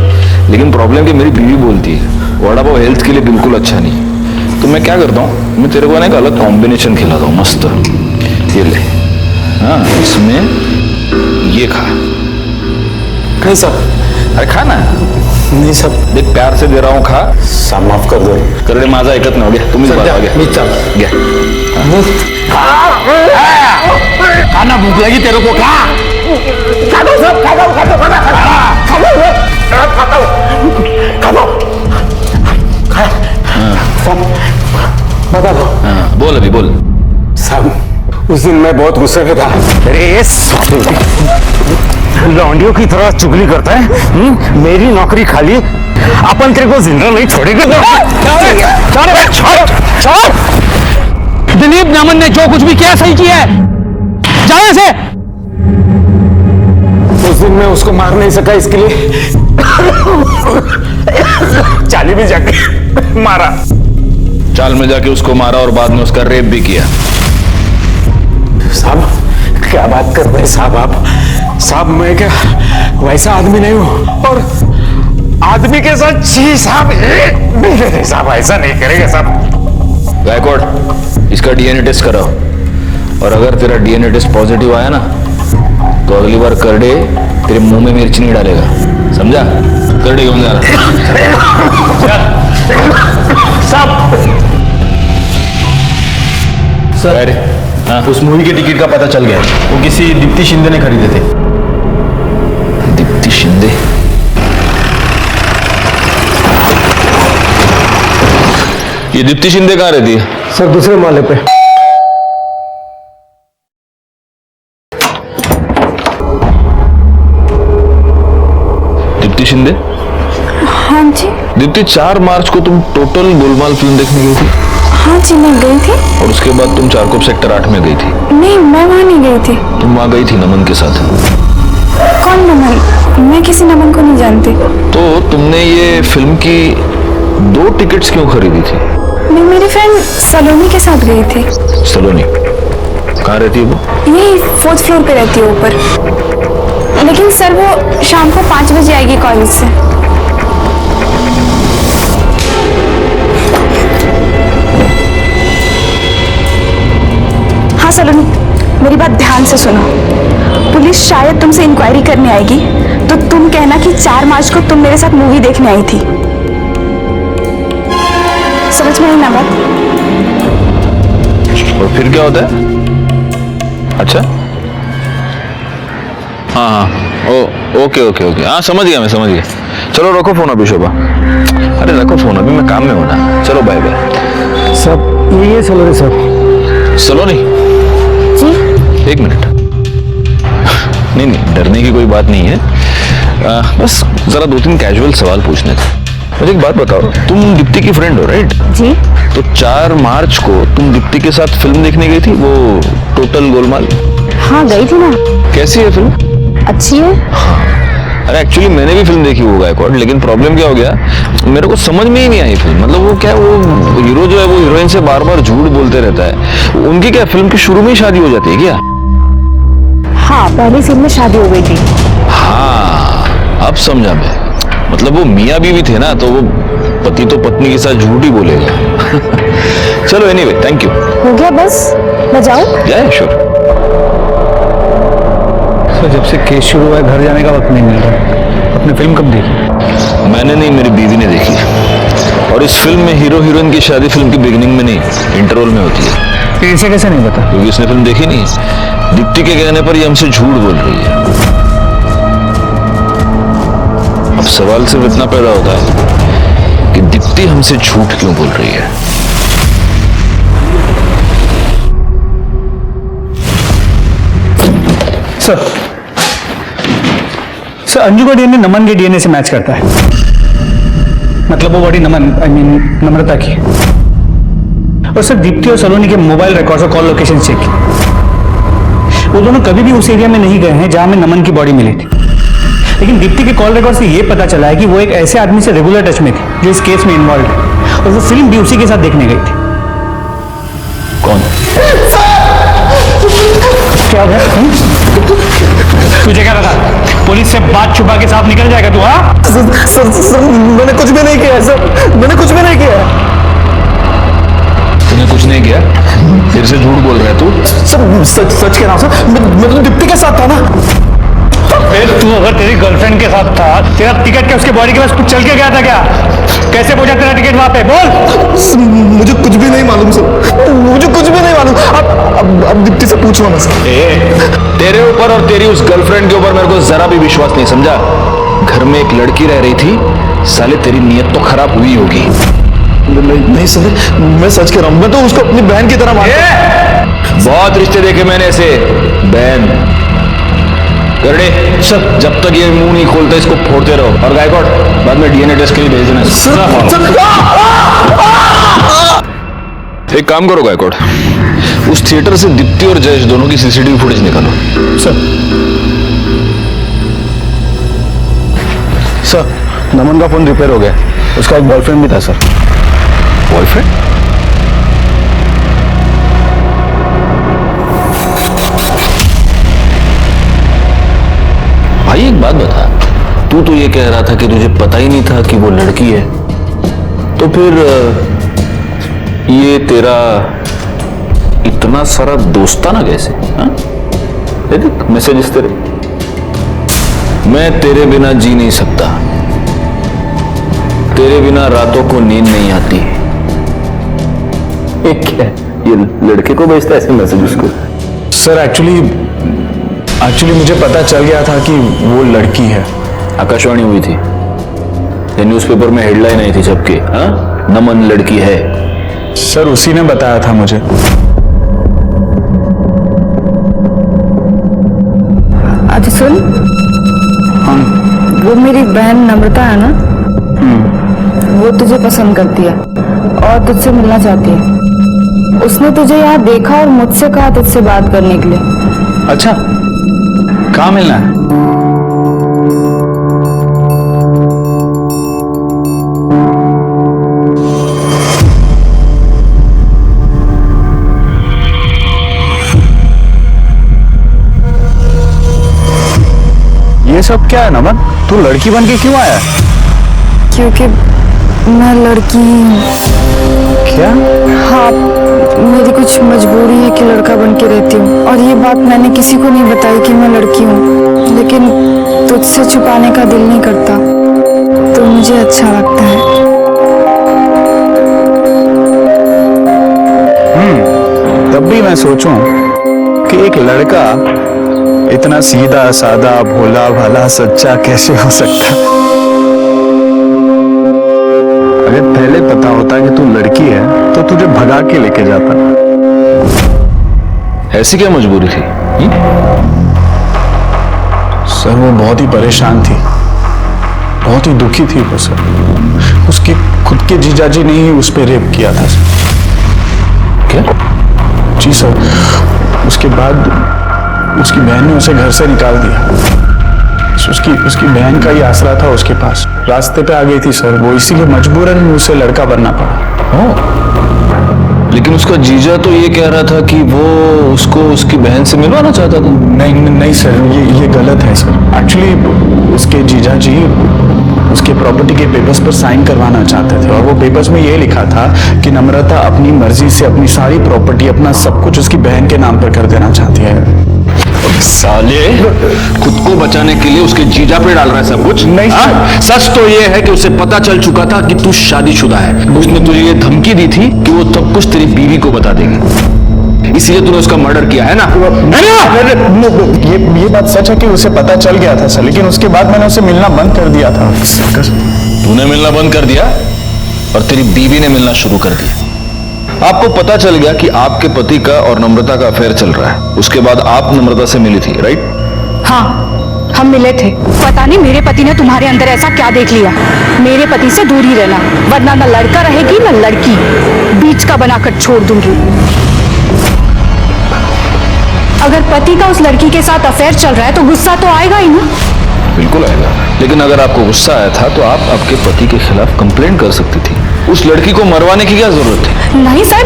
लेकिन प्रॉब्लम कि मेरी बीवी बोलती है वड़ा पाव हेल्थ के लिए बिल्कुल अच्छा नहीं। तो मैं क्या करता हूँ, मैं तेरे को ना एक अलग कॉम्बिनेशन खिलाता हूँ, मस्त। ये ले, हाँ, इसमें ये खा। नहीं साहब। अरे खा ना। नहीं सब, देख प्यार से दे रहा हूँ, खा। साहब माफ कर दो। कर दे, माझा ऐकत नाही हो गया, तुम्हीच बघा घ्या। खाना भूख लगी तेरे को, खा। खा दो सब, खा दो, खा दो, खा दो, खा दो, खा दो, खा। बता दो। हाँ, बोल अभी बोल। साहब उस दिन मैं बहुत गुस्से में था। अरे लौंडियों की तरह चुगली करता है। मेरी नौकरी खाली, अपन तेरे को जिंदा नहीं छोड़ेगा। दिलीप नमन ने जो कुछ भी किया सही किया है, जाए से। उस दिन मैं उसको मार नहीं सका, इसके लिए चाली भी जाके मारा। चाल में जाके उसको मारा और बाद में उसका रेप भी किया। साहब क्या बात कर रहे हैं साहब आप? साहब मैं क्या वैसा आदमी नहीं हूं, और आदमी के साथ छी साहब नहीं साहब, ऐसा नहीं करेगा साहब। गायकवाड, इसका डीएनए टेस्ट कराओ, और अगर तेरा डीएनए टेस्ट पॉजिटिव आया ना तो अगली बार करडे तेरे मुंह में मिर्च नहीं डालेगा, समझा? करडे घेऊन जा साहब। सर उस मूवी के टिकट का पता चल गया। वो किसी दीप्ति शिंदे ने खरीदे थे। दीप्ति शिंदे? ये दीप्ति शिंदे कहाँ रहती है? सर दूसरे माले पे। दीप्ति शिंदे? हाँ जी। दीप्ति, 4 मार्च को तुम टोटल गोलमाल फिल्म देखने गई थी? हाँ जी, मैं गई थी। और उसके बाद तुम चारकोप सेक्टर 8 में गई थी? नहीं, मैं वहाँ नहीं गई थी। तुम वहां गई थी नमन के साथ? कौन नमन? मैं किसी नमन को नहीं जानती। तो तुमने ये फिल्म की 2 टिकट्स क्यों खरीदी थी? मैं मेरी फ्रेंड सलोनी के साथ गई थी। सलोनी कहाँ रहती है वो? यही 4th फ्लोर पे रहती है ऊपर। लेकिन सर वो शाम को 5 बजे आएगी कॉलेज से। हाँ सलोनी, मेरी बात ध्यान से सुनो। पुलिस शायद तुमसे इंक्वायरी करने आएगी, तो तुम कहना कि 4 मार्च को तुम मेरे साथ मूवी देखने आई थी। समझ में आई ना बात? और फिर क्या होता है? अच्छा, हाँ, ओके, हाँ समझ गया, मैं समझ गया। चलो रखो फोन अभी शोभा। अरे रखो फोन अभी, मैं काम में हूं ना। चलो बाय बाय। सब यही है सलोनी साहब। सलोनी जी, 1 मिनट। नहीं, डरने की कोई बात नहीं है। बस जरा 2-3 कैजुअल सवाल पूछने थे। मुझे एक बात बताओ, तुम दीप्ति की फ्रेंड हो राइट? जी। तो 4 मार्च को तुम दीप्ति के साथ फिल्म देखने गई थी, वो टोटल गोलमाल? हाँ गई थी ना। कैसी है फिल्म? अच्छी है। अरे एक्चुअली मैंने भी फिल्म देखी होगा गायकवाड़, लेकिन प्रॉब्लम क्या हो गया, मेरे को समझ में ही नहीं आई फिल्म। मतलब वो क्या, वो हीरो जो है वो हीरोइन से बार बार झूठ बोलते रहता है। उनकी क्या फिल्म के शुरू में ही शादी हो जाती है क्या? हाँ, पहली सीन में शादी हो गई थी। हाँ अब समझा मैं। मतलब वो मियाँ बीवी थे ना, तो वो पति तो पत्नी के साथ झूठ ही बोलेगा। चलो एनीवे, थैंक यू। हो गया बस, मैं जाऊँ? या श्योर। तो जब से केस शुरू हुआ है घर जाने का वक्त नहीं मिल रहा। अपनी फिल्म कब देखी? मैंने नहीं, मेरी बीवी ने देखी। और इस फिल्म में हीरो हीरोइन की शादी फिल्म की बिगिनिंग में नहीं, इंटरवल में होती है। फिर इसे कैसे नहीं पता? क्योंकि उसने फिल्म देखी नहीं। दीप्ति के कहने पर ये हमसे झूठ बोल रही है। अब सवाल सिर्फ इतना पैदा होता है कि दीप्ति हमसे झूठ क्यों बोल रही है। सर अंजू का डीएनए नमन के डीएनए से मैच करता है। मतलब वो बॉडी नमन, आई मीन नम्रता की। और सर दीप्ति और सलोनी के मोबाइल रिकॉर्ड्स और कॉल लोकेशन चेक की। वो दोनों कभी भी उस एरिया में नहीं गए हैं जहां में नमन की बॉडी मिली थी। लेकिन दीप्ति के कॉल रिकॉर्ड से ये पता चला है कि वो एक ऐसे आदमी से रेगुलर टच में थी जो इस केस में इन्वॉल्व है, और वो फिल्म भी उसी के साथ देखने गई थी। कौन? क्या हुआ? तुझे क्या लगा पुलिस से बात छुपा के साथ निकल जाएगा तू? हाँ सर मैंने कुछ भी नहीं किया है सर, मैंने कुछ भी नहीं किया है। तूने कुछ नहीं किया? फिर से झूठ बोल रहा है तू? सर सच कह रहा हूँ सर, मैं तो दीप्ति के साथ था ना। फिर तू अगर तेरी गर्लफ्रेंड के साथ था, तेरा टिकट क्या उसके बॉडी के पास चल के गया था क्या? कैसे पहुंचा तेरा टिकट वहां पे? बोल। मुझे कुछ भी नहीं मालूम सर, मुझे कुछ भी नहीं मालूम। अब दीप्ति से पूछ लो ना सर। तेरे ऊपर और तेरी उस गर्लफ्रेंड के ऊपर मेरे को जरा भी विश्वास नहीं, समझा? घर में एक लड़की रह रही थी, साले तेरी नीयत तो खराब हुई होगी। नहीं सर, मैं सच कह रहा हूँ, मैं तो उसको अपनी बहन की तरह मानता। बहुत रिश्ते देखे मैंने ऐसे। बहन करड़े सर, जब तक ये मुंह नहीं खोलता इसको फोड़ते रहो। और गायकवाड़ बाद में डीएनए टेस्ट के लिए भेज देना। एक काम करो गायकवाड़, उस थिएटर से दीप्ति और जयेश दोनों की सीसीटीवी फुटेज निकालो। सर नमन का फोन रिपेयर हो गया, उसका एक बॉयफ्रेंड भी था सर। बॉयफ्रेंड? भाई एक बात बता, तू तो ये कह रहा था कि तुझे पता ही नहीं था कि वो लड़की है, तो फिर ये तेरा इतना सारा दोस्ताना कैसे? देख मैसेजेस तेरे। मैं तेरे बिना जी नहीं सकता, तेरे बिना रातों को नींद नहीं आती। एक क्या है? ये लड़के को भेजता है ऐसे मैसेज उसको? सर एक्चुअली मुझे पता चल गया था कि वो लड़की है। आकाशवाणी हुई थी, ये न्यूज़पेपर में हेडलाइन आई थी सबके, हाँ, नमन लड़की है। सर उसी ने बताया था मुझे। अच्छा सुन, वो मेरी बहन नम्रता है ना, वो तुझे पसंद करती है और तुझसे मिलना चाहती है। उसने तुझे यहाँ देखा और मुझसे कहा तुझसे बात करने के लिए। अच्छा, कहाँ मिलना है? ये सब क्या है नमन? तू लड़की बन के क्यों आया? क्योंकि मैं लड़की हूँ। क्या? हाँ, मेरी कुछ मजबूरी है कि लड़का बन के रहती हूँ, और ये बात मैंने किसी को नहीं बताई कि मैं लड़की हूँ, लेकिन तुझसे छुपाने का दिल नहीं करता, तो मुझे अच्छा लगता है। तब भी मैं सोचूं कि एक लड़का इतना सीधा सादा भोला भाला सच्चा कैसे हो सकता? अगर पहले पता होता कि तू लड़की है तो तुझे भगा के लेके जाता। ऐसी क्या मजबूरी थी? सर वो बहुत ही परेशान थी, बहुत ही दुखी थी वो सर। उसके खुद के जीजाजी ने ही उस पर रेप किया था सर। क्या? जी सर, उसके बाद उसकी बहन ने उसे घर से निकाल दिया। उसकी बहन का ही आसरा था उसके पास, रास्ते पे आ गई थी सर वो, इसीलिए मजबूरन उसे लड़का बनना पड़ा। लेकिन उसका जीजा तो ये कह रहा था कि वो उसको उसकी बहन से मिलवाना चाहता था। नहीं सर, ये गलत है सर। एक्चुअली उसके जीजा जी उसके प्रॉपर्टी के पेपर्स पर साइन करवाना चाहते थे, और वो पेपर्स में ये लिखा था कि नम्रता अपनी मर्जी से अपनी सारी प्रॉपर्टी, अपना सब कुछ उसकी बहन के नाम पर कर देना चाहती है। साले, खुद को बचाने के लिए उसके जीजा पे डाल रहा है सब कुछ। नहीं सच तो ये है कि उसे पता चल चुका था कि तू शादीशुदा है। उसने तुझे ये धमकी दी थी कि वो सब कुछ तेरी बीवी को बता देगी, इसीलिए तूने उसका मर्डर किया है ना? ये बात सच है कि उसे पता चल गया था सर, लेकिन उसके बाद मैंने उसे मिलना बंद कर दिया था। तूने मिलना बंद कर दिया और तेरी बीवी ने मिलना शुरू कर दिया। आपको पता चल गया कि आपके पति का और नम्रता का अफेयर चल रहा है, उसके बाद आप नम्रता से मिली थी, राइट? हाँ, हम मिले थे। पता नहीं मेरे पति ने तुम्हारे अंदर ऐसा क्या देख लिया। मेरे पति से दूर ही रहना, वरना न लड़का रहेगी न लड़की, बीच का बनाकर छोड़ दूंगी। अगर पति का उस लड़की के साथ अफेयर चल रहा है तो गुस्सा तो आएगा ही ना। बिल्कुल आएगा, लेकिन अगर आपको गुस्सा आया था तो आप आपके पति के खिलाफ कंप्लेंट कर सकती थी। उस लड़की को मरवाने की क्या जरूरत थी? नहीं सर,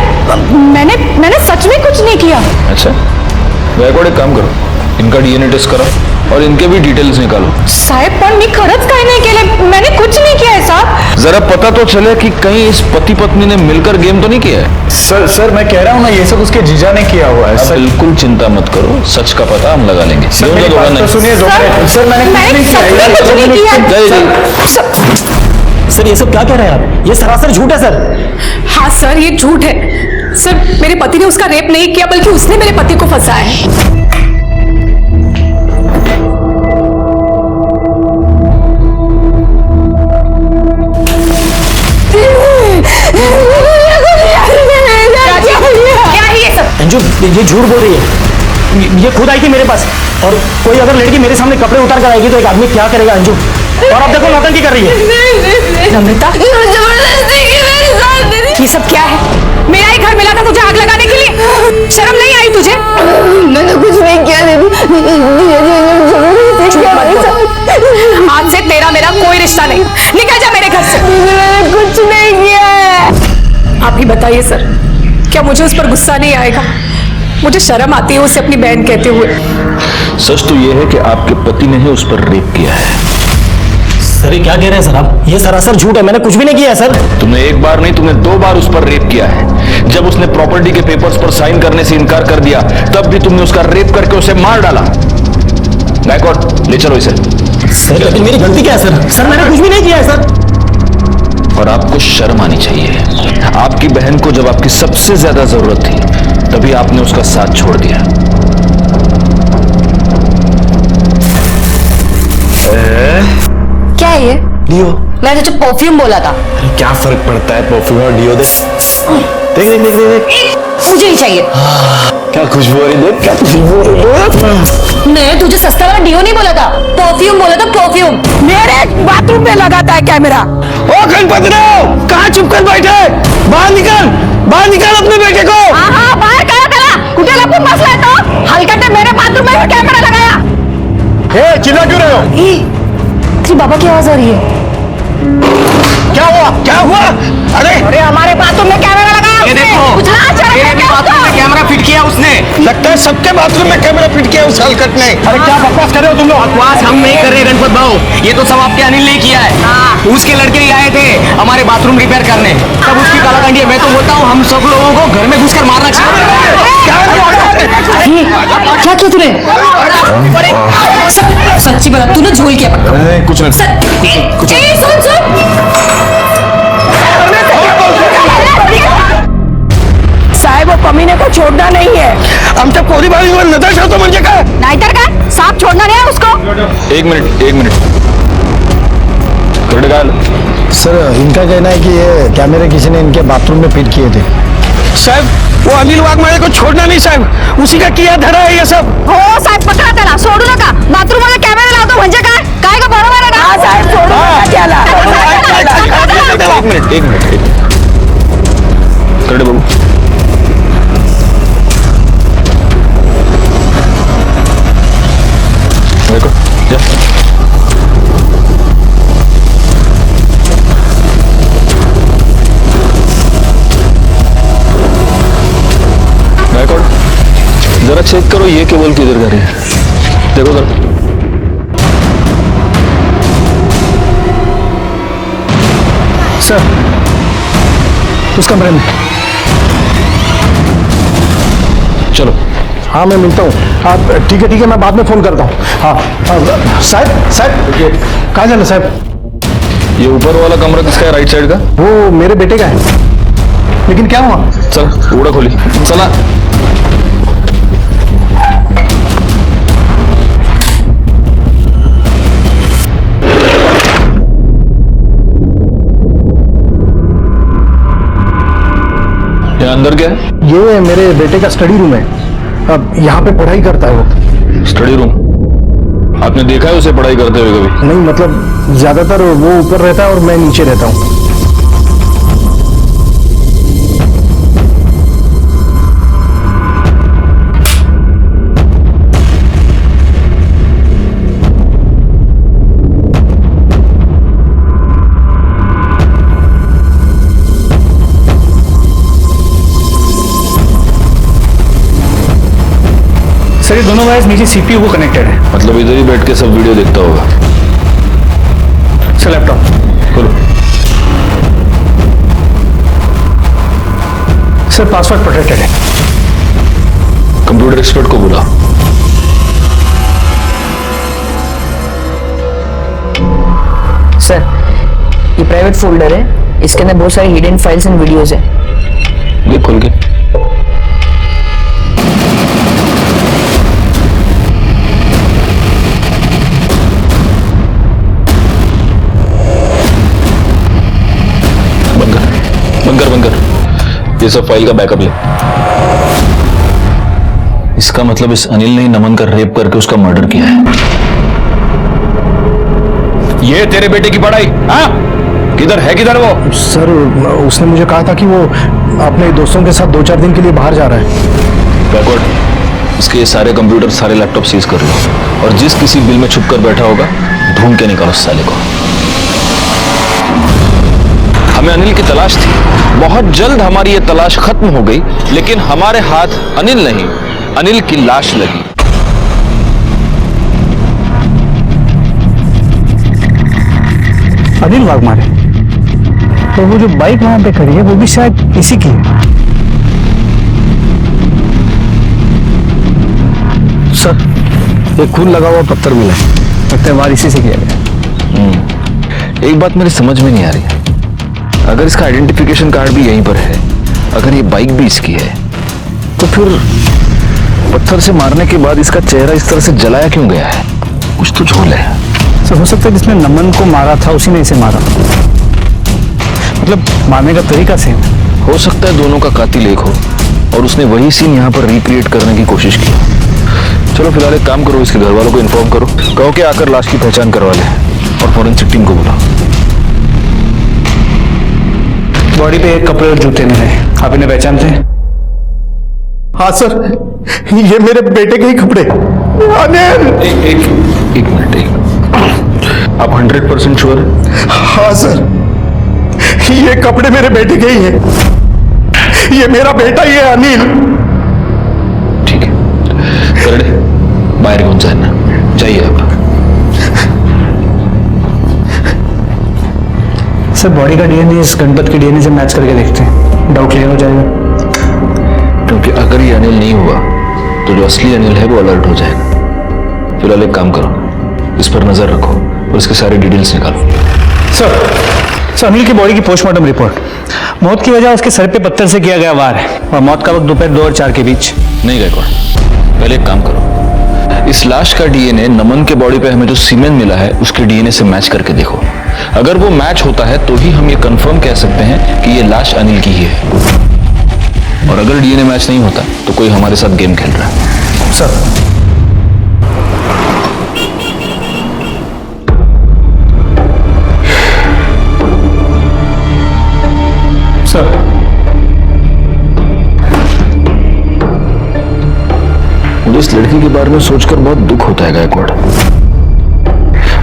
मैंने सच में कुछ नहीं किया। अच्छा, गायकवाड एक काम करो, इनका डीएनए टेस्ट कराओ और इनके भी डिटेल्स निकालो। साहेब पण मी खरंच काही नहीं केले, मैंने कुछ नहीं किया है साहब। जरा पता तो चले कि कहीं इस पति पत्नी ने मिलकर गेम तो नहीं किया है। सर मैं कह रहा हूँ ना, ये सब उसके जीजा ने किया हुआ है। बिल्कुल चिंता मत करो, सच का पता हम लगा लेंगे। सर सुनिए, सर मैंने कुछ नहीं किया। सर ये सब क्या कह रहे हैं आप? ये सरासर झूठ है सर। हाँ सर, ये झूठ है सर। मेरे पति ने उसका रेप नहीं किया, बल्कि उसने मेरे पति को फंसाया है। अंजू, ये झूठ बोल रही है। ये खुद आई थी मेरे पास, और कोई अगर लड़की मेरे सामने कपड़े उतार कर आएगी तो एक आदमी क्या करेगा अंजू? और अब देखो नौटंकी कर रही है। नम्रता, ये सब क्या है? मेरा ही घर मिला था तुझे आग लगाने के लिए, शर्म नहीं आई तुझे? मैंने कुछ नहीं किया आज से तेरा मेरा कोई रिश्ता नहीं, निकल जा मेरे घर से। मैंने कुछ नहीं किया है। आप ही बताइए सर, क्या मुझे उस पर गुस्सा नहीं आएगा? मुझे शर्म आती है उसे अपनी बहन कहते हुए। सच तो यह है कि आपके पति ने ही उस पर रेप किया है। सर ये क्या कह रहे हैं सर आप? ये सरासर झूठ है, मैंने कुछ भी नहीं किया है सर। तुमने एक बार नहीं, तुमने 2 बार उस पर रेप किया है। जब उसने प्रॉपर्टी के पेपर्स पर साइन करने से इनकार कर दिया, तब भी तुमने उसका रेप करके उसे मार डाला। गायकवाड, ले चलो इसे। सर लेकिन मेरी गलती क्या है सर? सर मैंने कुछ भी नहीं किया है सर। और आपको शर्म आनी चाहिए। आपकी बहन को जब आपकी सबसे ज्यादा जरूरत थी तभी आपने उसका साथ छोड़ दिया। क्या है ये? डियो। मैंने तो परफ्यूम बोला था। क्या फर्क पड़ता है परफ्यूम और डियो? देख देख देख देख देख। मुझे ही चाहिए। क्या खुशबू हो रही, देख क्या खुशबू हो रही। मैं तुझे सस्ता वाला डियो नहीं बोला था, परफ्यूम बोला था, परफ्यूम। मेरे बाथरूम में लगाता है कैमरा। ओ गणपति राव, कहाँ चुप कर बैठे? बाहर निकाल अपने बेटे को। हाँ बाहर करा कुठे लपून बसलाय तो? हलकटे मेरे बाथरूम में भी कैमरा लगाया। ए, चिल्ला क्यों रहे हो? तेरी बाबा की आवाज आ रही है। क्या हुआ? अरे हमारे बाथरूम में कैमरा लगाया ये उसने। देखो, कुछ लाज शरम मेरे है भी क्या बाथरूम में उसको? कैमरा फिट किया उसने। लगता है सबके बाथरूम में कैमरा फिट किया उस हलकट ने। अरे क्या बकवास कर रहे हो तुम लोग? बकवास हम नहीं कर रहे गणपत भाऊ, ये तो सब आपके अनिल ने किया है। उसके लड़के ही आए थे हमारे बाथरूम रिपेयर करने, तब उसकी कालाकांडी है। मैं तो बोलता हूँ हम सब लोगों को घर में घुसकर मारना चाहिए। क्या किया तूने? सच्ची बता, तूने झोल किया? कुछ नहीं। साहेब वो कमीने को छोड़ना नहीं है। आमच्या पोरी बाळीवर नजर ठेवतो म्हणजे काय? नाहीतर काय सांप छोड़ना नहीं है उसको। एक मिनट थोड़े गाल। सर इनका कहना है कि ये कैमरे किसी ने इनके बाथरूम में फिट किए थे। साहब वो अनिल वाघमारे को छोड़ना नहीं साहब, उसी का किया धरा है ये सब। हो साहेब पकडा त्याला, सोडू नका। बाथरूम मध्ये कॅमेरा लावतो म्हणजे काय? काय का बरोबर आहे ना? साहेब सोडू नका त्याला। एक मिनट करडे बाबू, देखो जा। जरा चेक करो ये केबल किधर जा रही है, देखो जरा। सर उस कमरे में। चलो। हाँ मैं मिलता हूँ। आप ठीक है मैं बाद में फोन करता हूँ। हाँ साहब कहाँ जाना साहब? ये ऊपर वाला कमरा किसका है राइट साइड का? वो मेरे बेटे का है। लेकिन क्या हुआ? चल उड़ा खोली चला। ये अंदर क्या है? ये मेरे बेटे का स्टडी रूम है। अब यहाँ पे पढ़ाई करता है वो। Study room? आपने देखा है उसे पढ़ाई करते हुए कभी? नहीं मतलब ज्यादातर वो ऊपर रहता है और मैं नीचे रहता हूँ। सर ये दोनों वायर्स नीचे सीपीयू को कनेक्टेड है। मतलब इधर ही बैठ के सब वीडियो देखता होगा। सर लैपटॉप खोलो। सर पासवर्ड प्रोटेक्टेड है। कंप्यूटर एक्सपर्ट को बुला। सर ये प्राइवेट फोल्डर है, इसके अंदर बहुत सारी हिडन फाइल्स एंड वीडियोस है। देख खोल के। बंकर ये सब फाइल का बैकअप ले। इसका मतलब इस अनिल ने नमन का रेप करके उसका मर्डर किया है। ये तेरे बेटे की पढ़ाई? हाँ किधर वो? सर उसने मुझे कहा था कि वो अपने दोस्तों के साथ 2-4 दिन के लिए बाहर जा रहा है। बैकवर्ड इसके ये सारे कंप्यूटर सारे लैपटॉप सीज कर लो और जिस किसी बिल में छुप कर बैठा होगा ढूंढ के निकालो साले को। हमें अनिल की तलाश थी, बहुत जल्द हमारी ये तलाश खत्म हो गई, लेकिन हमारे हाथ अनिल नहीं अनिल की लाश लगी। अनिल वाघमारे? तो वो जो बाइक वहां पे खड़ी है वो भी शायद इसी की है। सर एक खून लगा हुआ पत्थर मिला है, लगता है वार इसी से किया गया। एक बात मेरी समझ में नहीं आ रही, अगर इसका आइडेंटिफिकेशन कार्ड भी यहीं पर है, अगर ये बाइक भी इसकी है, तो फिर पत्थर से मारने के बाद इसका चेहरा इस तरह से जलाया क्यों गया है? कुछ तो झोल है। सर हो सकता है जिसने नमन को मारा था उसी ने इसे मारा, मतलब मारने का तरीका सेम है। हो सकता है दोनों का कातिल एक हो और उसने वही सीन यहाँ पर रिक्रिएट करने की कोशिश की। चलो फिलहाल एक काम करो, इसके घर वालों को इन्फॉर्म करो, कहो कि आकर लाश की पहचान करवा ले और फॉरेंसिक टीम को बुलाओ। बॉडी पे एक कपड़े और जूते मिले, आप इन्हें पहचानते हैं? हाँ सर, ये मेरे बेटे के ही कपड़े। अनिल! एक मिनट। आप 100% श्योर है? हाँ सर, ये कपड़े मेरे बेटे के ही हैं। ये मेरा बेटा ही है अनिल। ठीक है, करड़े बाहर कौन जाना, जाइए आप। सर बॉडी का डीएनए इस गणपत के डीएनए से मैच करके देखते हैं, डाउट क्लियर हो जाएगा। क्योंकि अगर ये अनिल नहीं हुआ तो जो असली अनिल है वो अलर्ट हो जाएगा। फिलहाल एक काम करो, इस पर नजर रखो और इसके सारे डिटेल्स निकालो। सर अनिल की बॉडी की पोस्टमार्टम रिपोर्ट, मौत की वजह उसके सर पे पत्थर से किया गया वार है और मौत का वक्त दोपहर 2 और 4 के बीच। नहीं गायकवाड़, पहले एक काम करो, इस लाश का डीएनए नमन के बॉडी पे हमें जो सीमेंट मिला है उसके डीएनए से मैच करके देखो। अगर वो मैच होता है तो ही हम ये कंफर्म कह सकते हैं कि ये लाश अनिल की ही है, और अगर डीएनए मैच नहीं होता तो कोई हमारे साथ गेम खेल रहा है। सर मुझे इस लड़की के बारे में सोचकर बहुत दुख होता है गायकवाड़।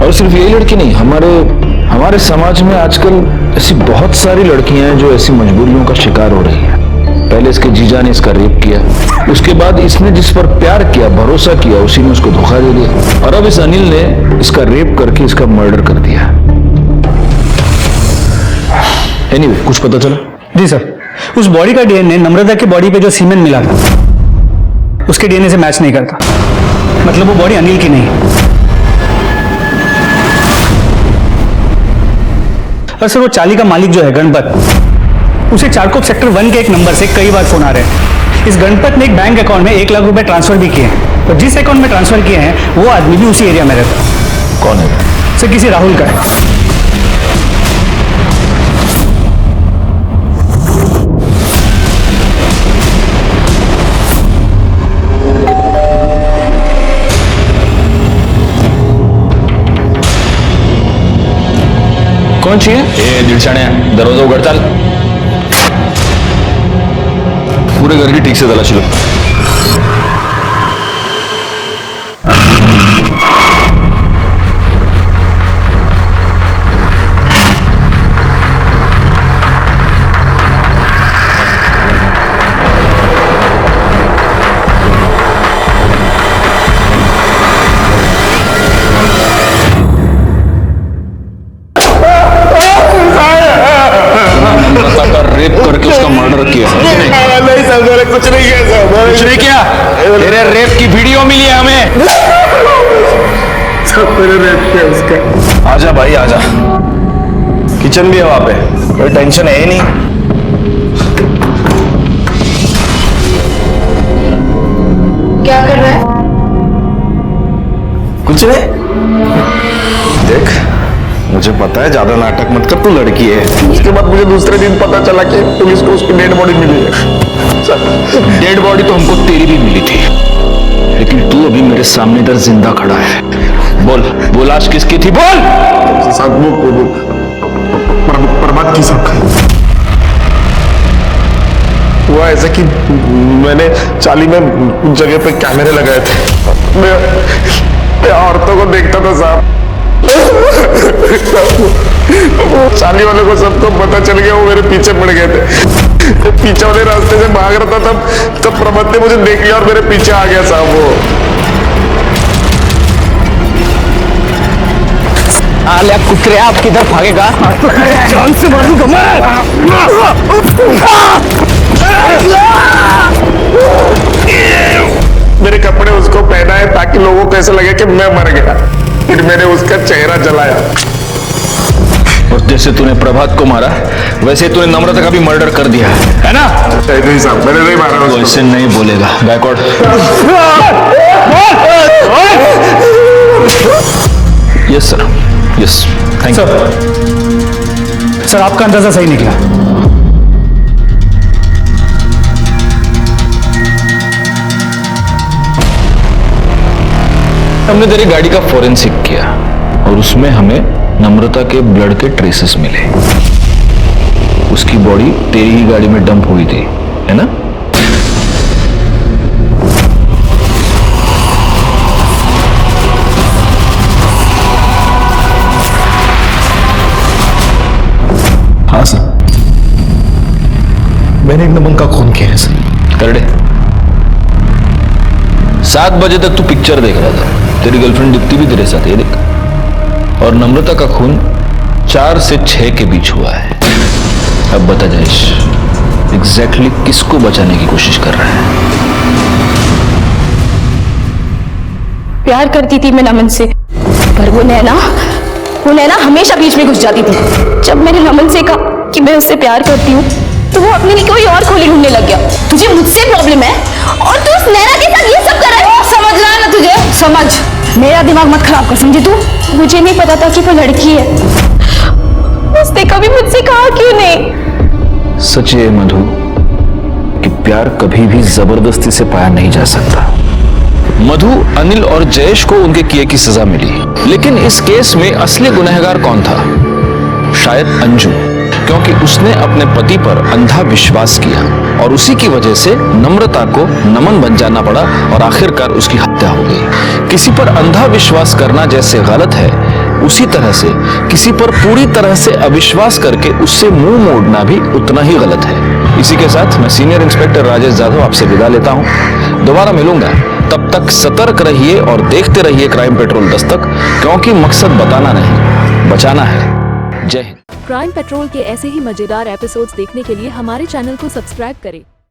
और सिर्फ यही लड़की नहीं, हमारे समाज में आजकल ऐसी बहुत सारी लड़कियां हैं जो ऐसी मजबूरियों का शिकार हो रही हैं। पहले इसके जीजा ने इसका रेप किया, उसके बाद इसने जिस पर प्यार किया, भरोसा किया, उसी ने उसको धोखा दे दिया, और अब इस अनिल ने इसका रेप करके इसका मर्डर कर दिया। एनीवे, कुछ पता चला? जी सर, उस बॉडी का डीएनए नम्रता की बॉडी पे जो सीमेंट मिला था उसके डीएनए से मैच नहीं करता, मतलब वो बॉडी अनिल की नहीं। और सर वो चाली का मालिक जो है गणपत, उसे चारकोप सेक्टर 1 के एक नंबर से कई बार फोन आ रहे हैं। इस गणपत ने एक बैंक अकाउंट में 1 लाख रुपए ट्रांसफर भी किए हैं, और जिस अकाउंट में ट्रांसफर किए हैं वो आदमी भी उसी एरिया में रहता है। कौन है? सर किसी राहुल का है। कौन चाहिए? ए दिलशाने, दरवाजा उगड़ चल। पूरे घर की ठीक से तलाशी लो। रेप करके उसका मर्डर किया है। नहीं सर, मैंने कुछ नहीं किया सर। कुछ नहीं किया? तेरे रेप की वीडियो मिली है हमें। सब मैंने रेप किया उसका। आजा भाई आजा, किचन भी है वहां पे, कोई टेंशन है ही नहीं। क्या कर रहा है? कुछ नहीं, देख मुझे पता है ज्यादा नाटक मत कर, तू लड़की है। उसके बाद मुझे दूसरे दिन पता चला कि पुलिस को उसकी डेड बॉडी मिली है। सर डेड बॉडी तो हमको तेरी भी मिली थी, लेकिन तू अभी मेरे सामने इधर जिंदा खड़ा है। बोल लाश किसकी थी? बोल। प्रभात की सब हुआ ऐसा कि मैंने चाली में कुछ जगह पे कैमरे लगाए थे। मैं औरतों को देखता था साहब, चाली वाले को सबको पता चल गया, वो मेरे पीछे पड़ गए थे। पीछे वाले रास्ते से भाग रहा था, तब प्रमोद ने मुझे देख लिया और मेरे पीछे आ गया साहब। वो आलिया कुतरे, आप किधर भागेगा? जान से मारूंगा मैं। मेरे कपड़े उसको पहनाए ताकि लोगों को ऐसा लगे कि मैं मर गया, फिर मैंने उसका चेहरा जलाया। और जैसे तूने प्रभात को मारा वैसे तूने नम्रता का भी मर्डर कर दिया है ना? नहीं साहब, मैंने नहीं मारा वो ऐसे नहीं बोलेगा backward. Yes sir, yes thank you sir. आपका अंदाजा सही निकला। हमने तेरी गाड़ी का फोरेंसिक किया और उसमें हमें नम्रता के ब्लड के ट्रेसेस मिले। उसकी बॉडी तेरी ही गाड़ी में डंप हुई थी, है ना? हाँ सर, मैंने नमन का खून किया है सर। कर दे। 7 बजे तक तू पिक्चर देख रहा था, तेरी गर्लफ्रेंड दीप्ति भी तेरे साथ, ये देख। और नम्रता का खून 4 से 6 के बीच हुआ है। अब बता जयेश, एग्जैक्टली किसको बचाने की कोशिश कर रहा है? प्यार करती थी मैं नमन से, पर वो नैना हमेशा बीच में घुस जाती थी। जब मैंने नमन से कहा कि मैं उससे प्यार करती हूँ तो वो अपने लिए कोई और खोली ढूंढने लग गया। तुझे मुझसे प्रॉब्लम है और तू उस नैना के साथ ये सब कर रहा है। समझ रहा है ना तुझे? समझ, मेरा दिमाग मत खराब कर, समझी तू? मुझे नहीं पता था कि वो लड़की है। उसने कभी मुझसे कहा क्यों नहीं? सच है मधु कि प्यार कभी भी जबरदस्ती से पाया नहीं जा सकता। मधु, अनिल और जयेश को उनके किए की सजा मिली, लेकिन इस केस में असली गुनहगार कौन था? शायद अंजू, क्योंकि उसने अपने पति पर अंधा विश्वास किया और उसी की वजह से नम्रता को नमन बन जाना पड़ा और आखिरकार उसकी हत्या हो गई। किसी पर अंधा विश्वास करना जैसे गलत है, उसी तरह से किसी पर पूरी तरह से अविश्वास करके उससे मुंह मोड़ना भी उतना ही गलत है। इसी के साथ मैं सीनियर इंस्पेक्टर राजेश जाधव आपसे विदा लेता हूं। दोबारा मिलूंगा, तब तक सतर्क रहिए और देखते रहिए क्राइम पेट्रोल दस्तक, क्योंकि मकसद बताना नहीं, बचाना है। जय हिंद। क्राइम पेट्रोल के ऐसे ही मजेदार एपिसोड्स देखने के लिए हमारे चैनल को सब्सक्राइब करें